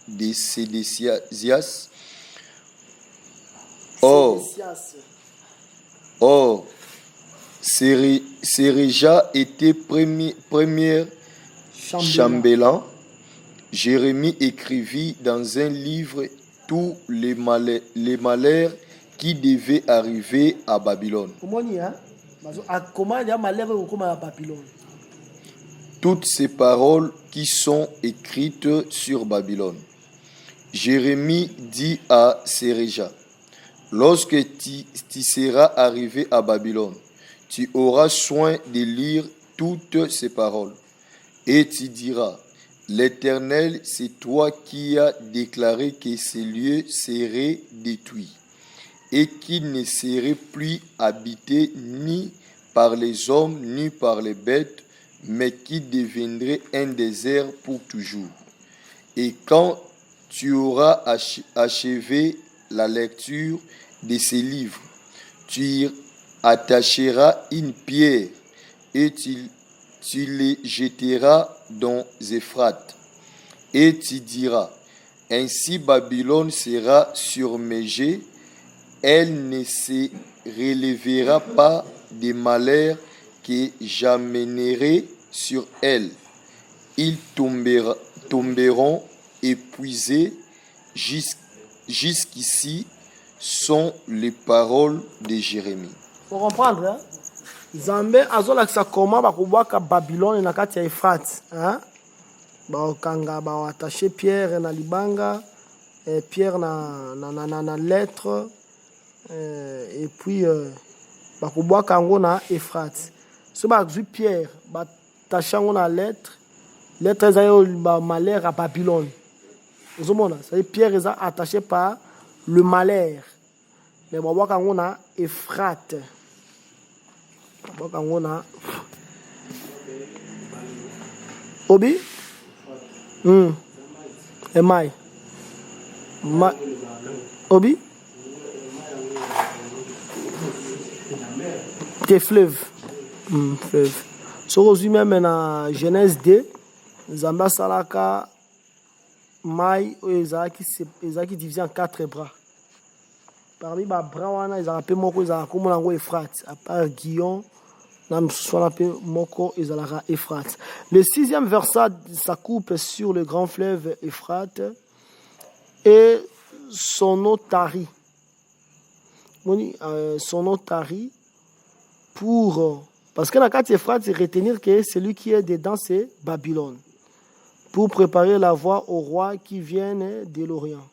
de Sédécias. Or, Sérija était premier chambellan. Jérémie écrivit dans un livre tous les malheurs qui devaient arriver à Babylone. Toutes ces paroles qui sont écrites sur Babylone. Jérémie dit à Sérija, lorsque tu seras arrivé à Babylone, tu auras soin de lire toutes ces paroles. Et tu diras, l'Éternel, c'est toi qui as déclaré que ces lieux seraient détruits et qu'ils ne seraient plus habités ni par les hommes ni par les bêtes, mais qui deviendraient un désert pour toujours. Et quand tu auras achevé la lecture de ces livres, tu attacheras une pierre et tu les jeteras dans Euphrate. Et tu diras, ainsi Babylone sera surmergée, elle ne se relèvera pas des malheurs que j'amènerai sur elle. Ils tomberont épuisés. Jusqu'ici sont les paroles de Jérémie. Pour comprendre, hein? Zambé azolakisa koma bakubwaka Babylone na kati ya Efrate, hein? Baokanga baatache Pierre na libanga, Pierre na lettre, et puis bakubwaka ngo na Efrate. So bakuzwi Pierre batache ngo na lettre ezayo ba malheur à Babylone. Vous voyez, ça Pierre est attaché par le malheur. Mais bakubwaka ngo na Efrate. Obi? Emai. Obi? Des fleuves. Fleuve. So aujourd'hui même dans Genèse 2, Zamba Salaka Mai Ezaki divisé en 4 bras. Parmi les bras, ils ont appelé Moko, ils ont appelé Efrate. À part Guillaume, ils ont appelé Moko, ils ont appelé Efrate. Le 6e verset, ça coupe sur le grand fleuve Efrate et son eau tarit. Son eau tarit pour. Parce que dans le cas d'Efrate, c'est retenir que celui qui est dedans, c'est Babylone. Pour préparer la voie aux rois qui viennent de l'Orient.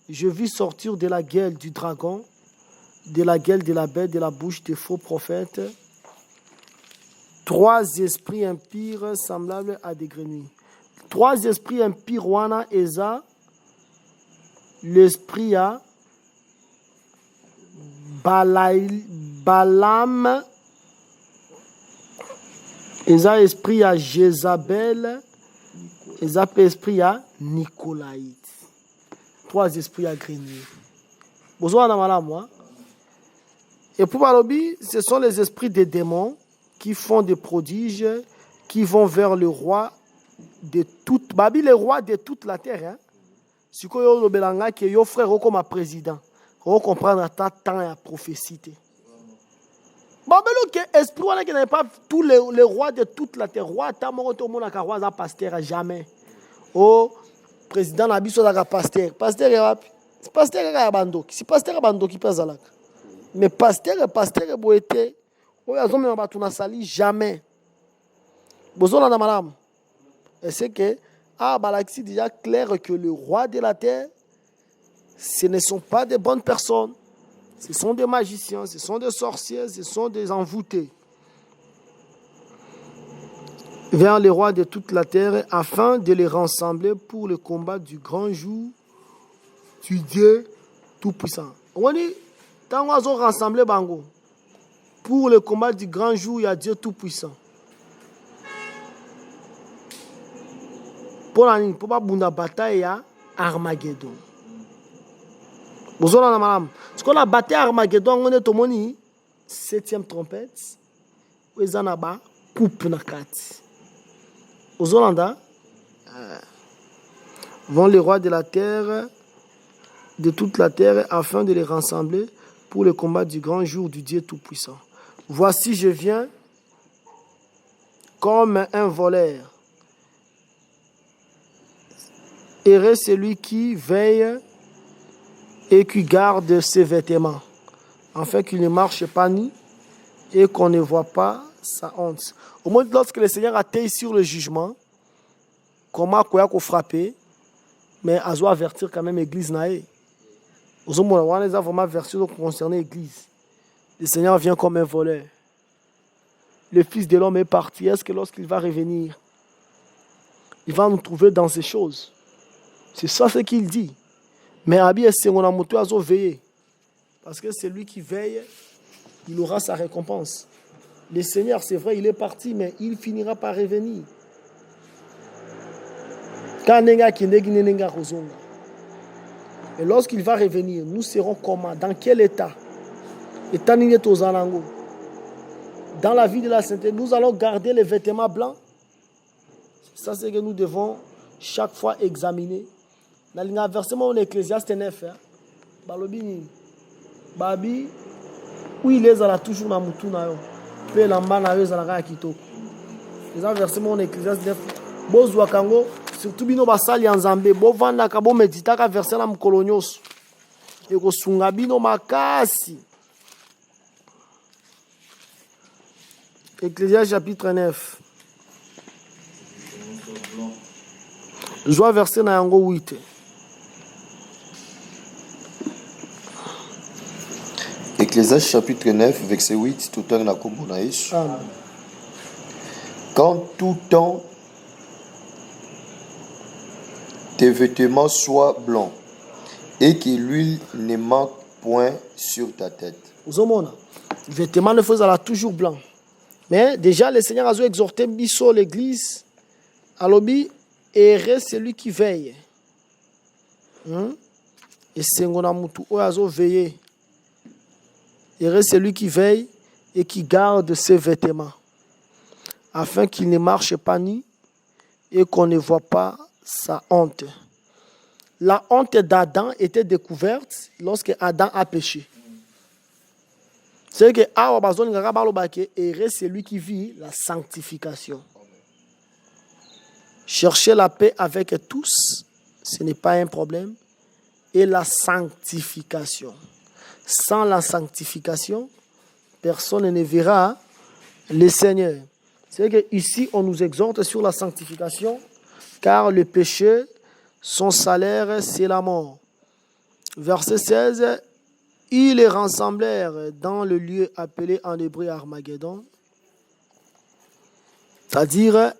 Je vis sortir de la gueule du dragon, de la gueule de la bête, de la bouche des faux prophètes, 3 esprits impires semblables à des grenouilles. 3 esprits impires, wana eza, l'esprit à Balaam, eza esprit à Jézabel, eza esprit à Nicolaïte. 3 esprits à grenier. Et pour Balobi, ce sont les esprits des démons qui font des prodiges, qui vont vers le roi de toute Babi, le roi de toute la terre. Si vous avez le qui est frère comme un président, vous comprendre ta temps et la prophétie. Babelo que esprit qui n'est pas tous les rois de toute la terre, roi tamoro to mona ka roi pasteur jamais. Oh président na biso da pasteur ya wapi pasteur ya bandoki si pasteur ya bandoki pezalaka mais pasteur boete oyo azomema bato na sali jamais bozona na malamu et c'est que balaki déjà clair que le roi de la terre ce ne sont pas des bonnes personnes, ce sont des magiciens, ce sont des sorciers, ce sont des envoûtés. vers les rois de toute la terre afin de les rassembler pour le combat du grand jour du Dieu Tout-Puissant. On dit, tant qu'on a rassemblé Bango, pour le combat du grand jour, il y a Dieu Tout-Puissant. Pour la bataille, il y a Armageddon. Vous avez madame. Ce qu'on a battu Armageddon, on est au moni, 7e trompette, ils en ont coupe na kati. Aux Hollandais, vont les rois de la terre, de toute la terre, afin de les rassembler pour le combat du grand jour du Dieu Tout-Puissant. Voici, je viens comme un voleur. Heureux celui qui veille et qui garde ses vêtements, afin qu'il ne marche pas nu et qu'on ne voit pas sa honte. Au moins, lorsque le Seigneur a taillé sur le jugement, comment il a frappé, mais il doit avertir quand même l'église. Aux hommes, on a vraiment averti concernant l'église. Le Seigneur vient comme un voleur. Le Fils de l'homme est parti. Est-ce que lorsqu'il va revenir, il va nous trouver dans ces choses? C'est ça ce qu'il dit. Mais Abi est on a monté à veiller. Parce que c'est lui qui veille, il aura sa récompense. Le Seigneur, c'est vrai, il est parti, mais il finira par revenir. Et lorsqu'il va revenir, nous serons comment? Dans quel état? Dans la vie de la sainteté, nous allons garder les vêtements blancs. C'est ça, c'est que nous devons chaque fois examiner. Dans le versement en Ecclésiaste 9, Balobi, Babi, où il est là toujours dans le monde. Puis l'amba na yo zalaka ya kitoko. Les versements en Ecclésiaste 9. Bozwa kango surtout bino basali ya Nzambe bo vanda ka bo medita ka verset na mukolo nyonso. E ko sunga bino makasi. Ecclésiaste chapitre 9. Je vois verset na yango 8. Ecclésiaste chapitre 9, verset 8, tout le temps quand tout temps tes vêtements soient blancs et que l'huile ne manque point sur ta tête. Vous avez les vêtements ne faisaient toujours blanc. Mais déjà, le Seigneur a exhorté Bisso l'église à l'obi et reste celui qui veille. Et c'est on a mutu oyazo veiller. Heureux celui qui veille et qui garde ses vêtements, afin qu'il ne marche pas nu et qu'on ne voit pas sa honte. La honte d'Adam était découverte lorsque Adam a péché. C'est que heureux celui qui vit la sanctification. Chercher la paix avec tous, ce n'est pas un problème. Et la sanctification. Sans la sanctification, personne ne verra le Seigneur. C'est que ici on nous exhorte sur la sanctification, car le péché, son salaire, c'est la mort. Verset 16, ils les rassemblèrent dans le lieu appelé en hébreu Armageddon, c'est-à-dire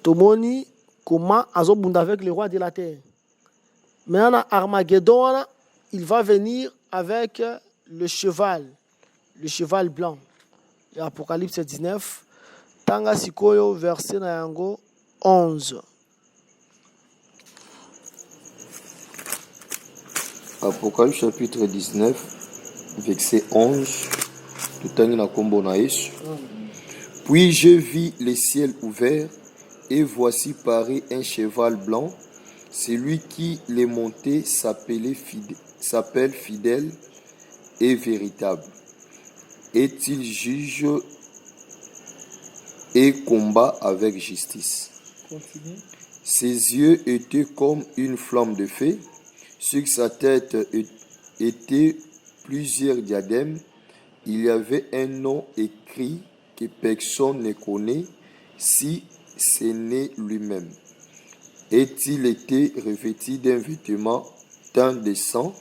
Tomoni, comment azobunda avec le roi de la terre. Maintenant, Armageddon, il va venir avec le cheval blanc. Et Apocalypse 19, Tanga Sikoyo, verset Nayango 11. Apocalypse chapitre 19, verset 11. Tout en kombo na Yesu. Puis je vis les ciels ouverts, et voici paraît un cheval blanc. Celui qui les montait s'appelle fidèle et véritable. Et il juge et combat avec justice. Continue. Ses yeux étaient comme une flamme de feu. Sur sa tête étaient plusieurs diadèmes. Il y avait un nom écrit que personne ne connaît, si ce n'est lui-même. Et il était revêtu d'un vêtement teint de sang.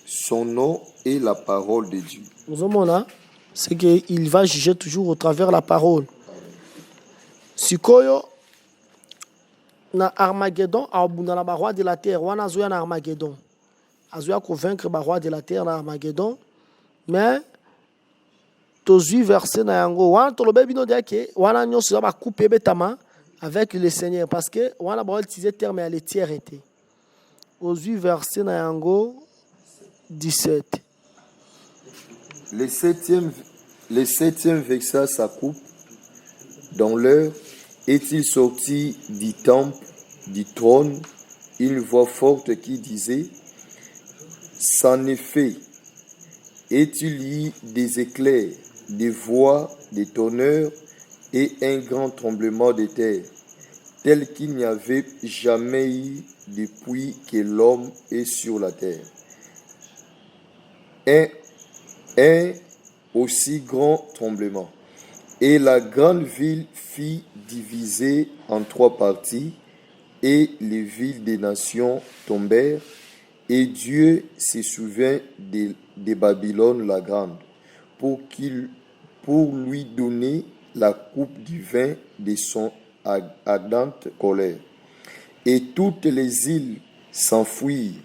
Son nom est la parole de Dieu. Nous avons là, c'est qu'il va juger toujours au travers de la parole. Sikoyo na Armageddon abunda na ba roi de la terre wana azoya na Armageddon. Azoya convaincre ba roi de la terre na Armageddon. Mais tozui verset na yango wana tolobe bino deke wana nyonso ba couper betama avec le Seigneur parce que wana ba utiliser terme ya l'éternité. Tozui verset na yango 17. Le septième vexa sa coupe dans l'heure. Est-il sorti du temple, du trône, une voix forte qui disait, c'en est fait. Et-il eu des éclairs, des voix, des tonnerres et un grand tremblement de terre, tel qu'il n'y avait jamais eu depuis que l'homme est sur la terre. Un aussi grand tremblement. Et la grande ville fut divisée en 3 parties, et les villes des nations tombèrent, et Dieu se souvint de Babylone la grande, pour lui donner la coupe du vin de son ardente colère. Et toutes les îles s'enfuirent,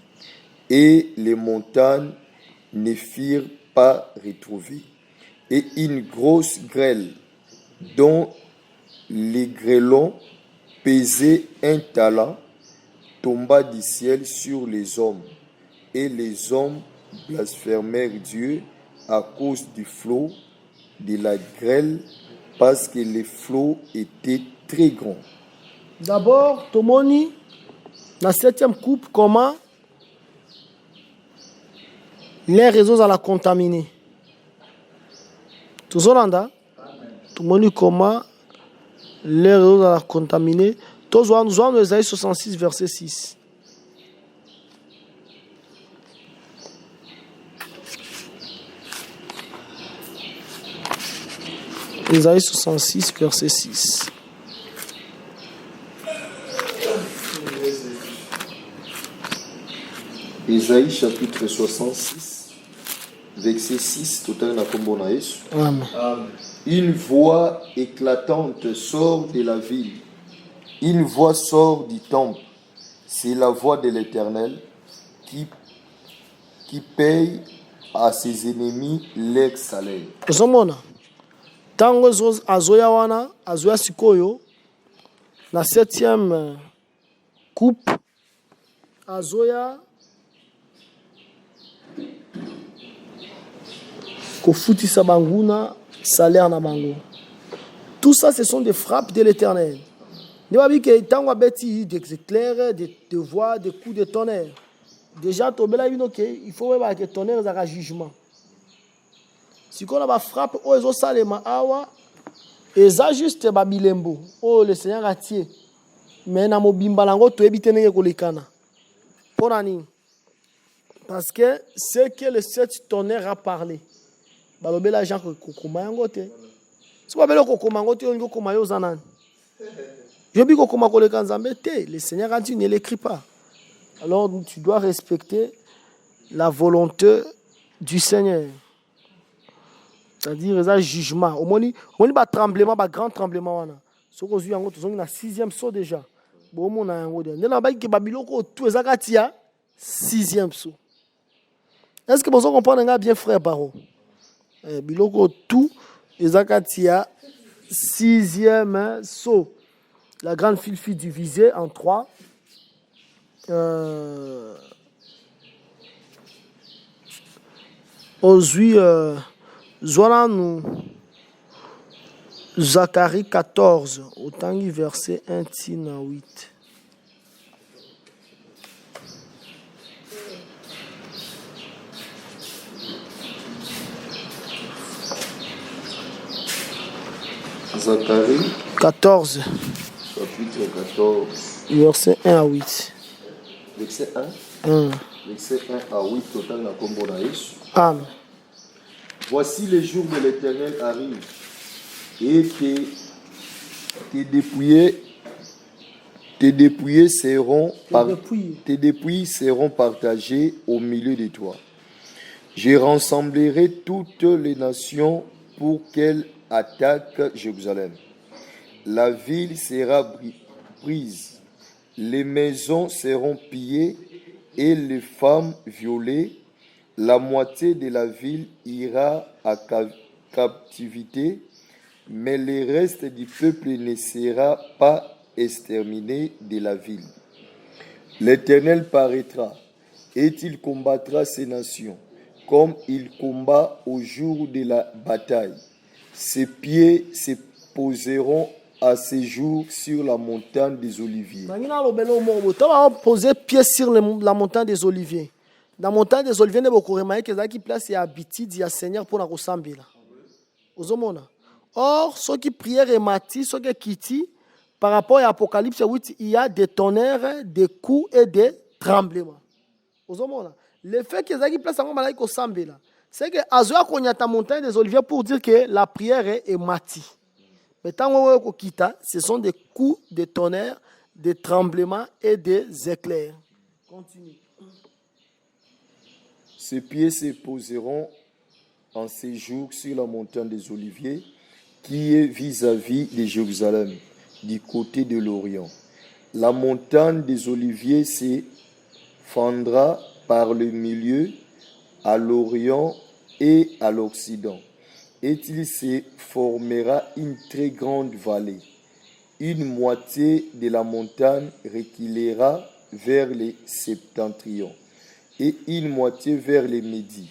et les montagnes ne furent pas retrouvées. Et une grosse grêle, dont les grêlons pesaient 1 talent, tomba du ciel sur les hommes. Et les hommes blasphémèrent Dieu à cause du flot de la grêle, parce que les flots étaient très grands. D'abord, Tomoni, la 7e coupe, comment les réseaux à la contaminer. Tout ça, Tomoni, comment les réseaux à la contaminer. Tout ça, nous avons Ésaïe 66, verset 6. Ésaïe 66, verset 6. Ésaïe chapitre 66, verset 6, total na kombo na Yesu. Amen. Une voix éclatante sort de la ville. Une voix sort du temple. C'est la voix de l'Éternel qui paye à ses ennemis leur salaire. Ozomona. Tango azoya wana, azoya sikoyo, na 7e coupe, azoya kofutisa banguna salaire na bango. Tout ça, ce sont des frappes de l'Éternel. Ne pas dire que tango abeti des éclairs, des voix, des coups de tonnerre. Déjà, il faut que le tonnerre ait un jugement. Si on a une frappe, on a salema awa, et ça juste babilembo. Oh, le Seigneur a tiré. Mais na mobimba lango to ebite nenge kolekana. Pour nani? Parce que c'est que le 7 tonnerre a parlé. Balobela Jean kokoma yango te. Si ba belo kokoma yango te, on go koma yo zanan. Je dis kokoma koleka nzambe te. Le Seigneur a dit ne l'écrit pas. Alors tu dois respecter la volonté du Seigneur. C'est-à-dire un jugement. Au moins, un tremblement, un grand tremblement. Ce qu'on a vu, c'est la 6e saut déjà. Bon, on a un autre. On a dit que Babylone, tout est à 6e saut. Est-ce que vous comprenez bien, frère Baro? Babylone, tout est à 6e saut. La grande file fut divisée en 3. Aujourd'hui, Zoranou, Zacharie 14, autant verset 1 à 8. Zacharie 14, chapitre 14, verset 1 à 8. verset 1. 1. Verset 1 à 8, total na kombo na Yesu. Amen. Voici les jours de l'Éternel arrivent, et tes dépouillés seront partagés au milieu de toi. Je rassemblerai toutes les nations pour qu'elles attaquent Jérusalem. la ville sera prise, les maisons seront pillées et les femmes violées. La moitié de la ville ira à captivité, mais le reste du peuple ne sera pas exterminé de la ville. L'Éternel paraîtra, et il combattra ces nations, comme il combat au jour de la bataille. Ses pieds se poseront à ce jour sur la montagne des Oliviers. Poser pied sur la montagne des Oliviers. La montagne des Oliviers, ne beaucoup qui place et habitude il y a Seigneur pour la ressembler. Or, ceux qui prièrent et mati, ceux qui quittent, par rapport à l'Apocalypse 8, il y a des tonnerres, des coups et des tremblements. Le fait qu'ils aient place en malaïque au Sambela, c'est que Azoa Konyata montagne des Oliviers pour dire que la prière est mati. Mais tant qu'on quitte, ce sont des coups de tonnerre, des tremblements et des éclairs. Continue. Ses pieds se poseront en séjour sur la montagne des Oliviers, qui est vis-à-vis de Jérusalem, du côté de l'Orient. La montagne des Oliviers se fendra par le milieu, à l'Orient et à l'Occident, et il se formera une très grande vallée. Une moitié de la montagne reculera vers le septentrion, et une moitié vers le midi.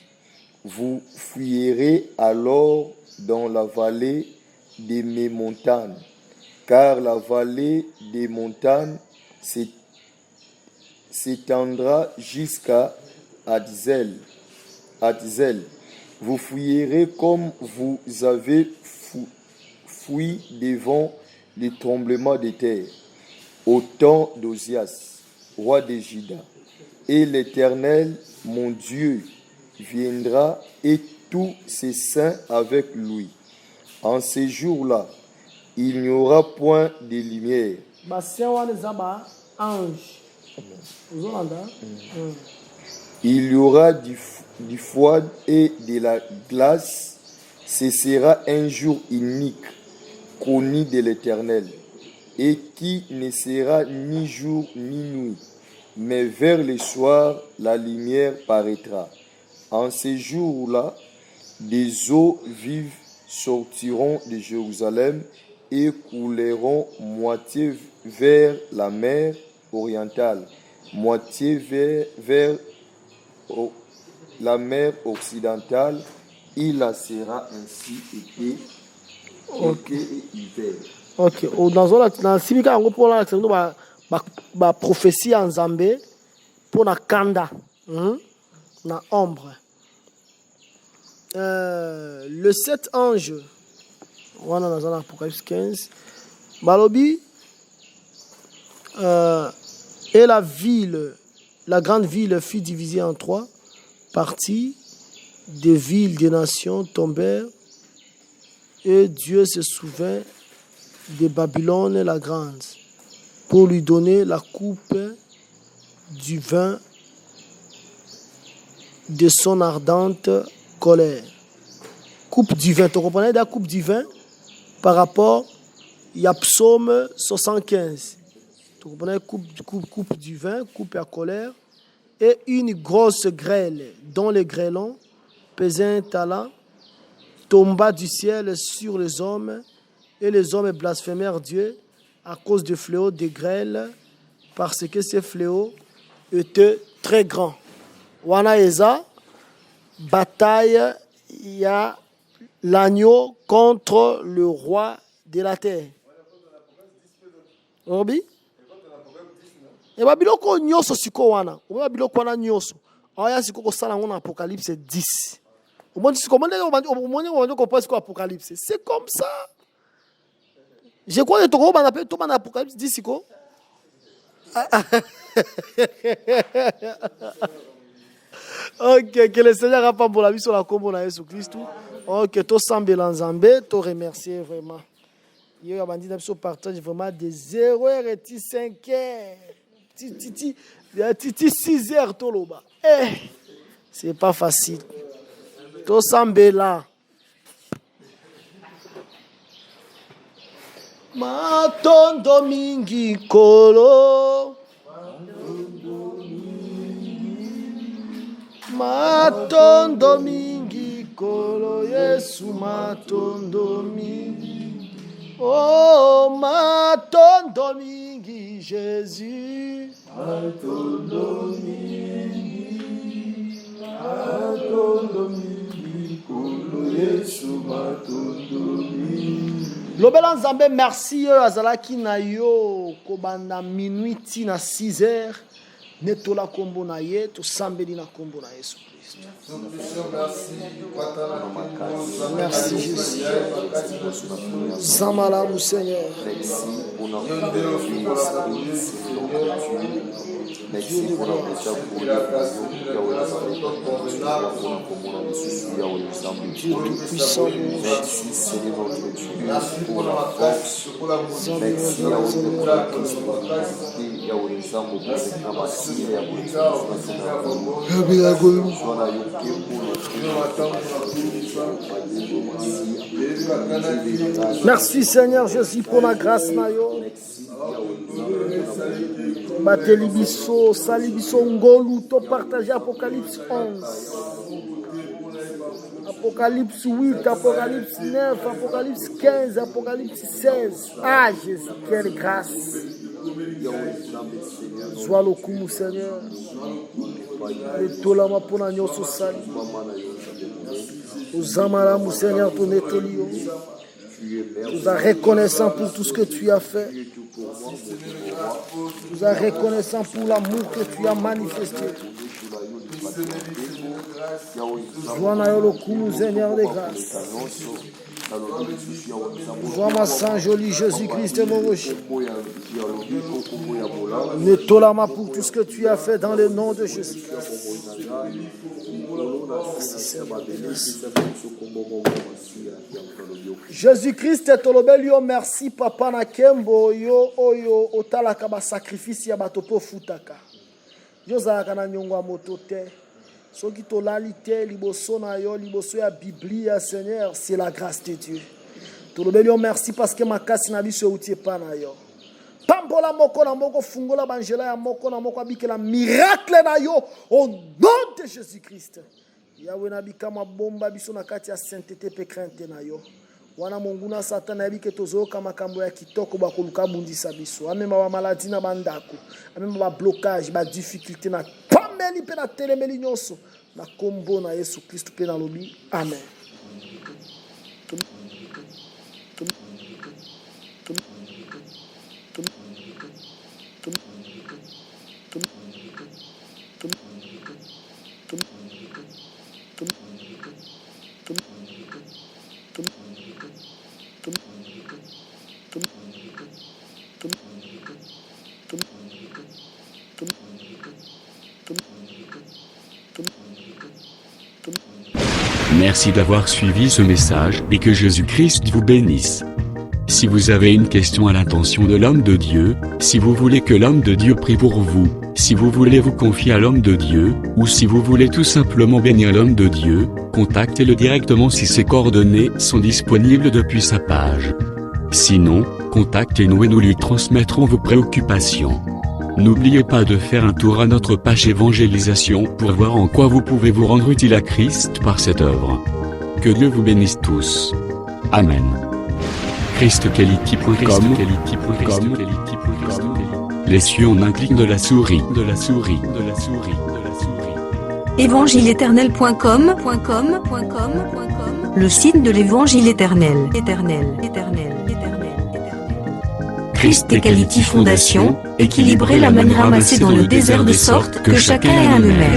Vous fuirez alors dans la vallée de mes montagnes, car la vallée des montagnes s'étendra jusqu'à Adzel. Vous fuirez comme vous avez fui devant les tremblements de terre, au temps d'Osias, roi de Juda. Et l'Éternel, mon Dieu, viendra et tous ses saints avec lui. En ces jours-là, il n'y aura point de lumière. Il y aura du froid et de la glace. Ce sera un jour unique, connu de l'Éternel, et qui ne sera ni jour ni nuit. Mais vers le soir, la lumière paraîtra. En ces jours-là, des eaux vives sortiront de Jérusalem et couleront moitié vers la mer orientale, moitié vers la mer occidentale. Il la sera ainsi été et hiver. Ok. Dans la simika on pour la ba prophétie en Zambé pour na kanda, na ombre. Le 7 ange, on a dans l'Apocalypse 15, Balobi, et la ville, la grande ville fut divisée en 3 parties, des villes, des nations tombèrent, et Dieu se souvint de Babylone la grande, pour lui donner la coupe du vin de son ardente colère. Coupe du vin, tu comprenez la coupe du vin par rapport à Psaume 75. Tu comprenez coupe du vin, coupe à colère, et une grosse grêle dont le grêlon pesait un talent tomba du ciel sur les hommes, et les hommes blasphémèrent Dieu à cause du fléau des grêles, parce que ces fléaux étaient très grands. Wana eza bataille, il y a l'agneau contre le roi de la terre. Obi? Et babiloko nyoso siko wana. Obi babiloko wana nyoso. Aya siko ko sala ngona Apocalypse 10. Apocalypse. C'est comme ça. Je crois que tu as Apocalypse 10 siko. Ok, que le Seigneur a pas pour la vie sur la combo de Jésus-Christ. Ok, to semble en Zambé, to remercier vraiment. Il y a bandit sur partage vraiment des 0h et 5h. Titi 6h to loba. C'est pas facile. To semble là. Matondo mingi kolo. Matondo mingi kolo. Yesu matondo mingi. Oh, matondo mingi Jésus. Matondo mingi. Matondo mingi kolo. Yesu matondo mingi. Lobela Nzambe merci azalaki na yo kobanda minuit ti na 6h netola kombo na ye tosambeli na kombo na Yesu Christ. Merci Jésus. Zamalamu Seigneur. Merci pour la prochaine pour la Dieu tout-puissant. Merci Seigneur notre Dieu pour la force. Merci à vous pour la Christ. Merci Seigneur Jésus pour la grâce na yo. Bateli biso, sali biso ngolu to partager Apocalypse 11. Apocalypse 8, Apocalypse 9, Apocalypse 15, Apocalypse 16. Ah Jésus, quelle grâce. Sois le coup, Seigneur. Et tout la mapona nyoso sali. Uzamara mu Seigneur ton étolio. Nous sommes reconnaissants pour tout ce que tu as fait. Nous sommes reconnaissants pour l'amour que tu as manifesté. Seigneur de grâce. Vois ma Saint joli Jésus-Christ mon rocher. Netolama pour tout ce que tu as fait dans le nom de Jésus. Jésus-Christ est tolobelio merci papa na kembo yo oyo otalaka ba sacrifice ya bato po futaka. Yo zalaka na nyongo moto te. Soki tolali te liboso na yo liboso ya Biblia Seigneur, c'est la grâce de Dieu. Tolobelio merci parce que makasi na biso utie pa na yo. Pambola moko na moko fungola banjela ya moko na moko abikela miracle na yo au nom de Jésus-Christ. Yawe na bikama bomba biso na kati ya sainteté pe crainte na yo. Wana monguna satana yabike tozoka makambo ya kitoko bakoluka bundisa biso. Amema ba maladie na bandako. Amema ba blocage, ba difficulté na pameli pe na telemeli nyonso. Na kombo na Yesu Christ pe na lobi. Amen. Merci d'avoir suivi ce message et que Jésus-Christ vous bénisse. Si vous avez une question à l'intention de l'homme de Dieu, si vous voulez que l'homme de Dieu prie pour vous, si vous voulez vous confier à l'homme de Dieu, ou si vous voulez tout simplement bénir l'homme de Dieu, contactez-le directement si ses coordonnées sont disponibles depuis sa page. Sinon, contactez-nous et nous lui transmettrons vos préoccupations. N'oubliez pas de faire un tour à notre page évangélisation pour voir en quoi vous pouvez vous rendre utile à Christ par cette œuvre. Que Dieu vous bénisse tous. Amen. ChristKelity.com. Les cieux en un clic de la souris. Évangile-éternel.com. Le site de l'Évangile éternel. Christ et Quality Fondation, équilibrer la manne ramassée dans le désert de sorte que chacun ait un numéro.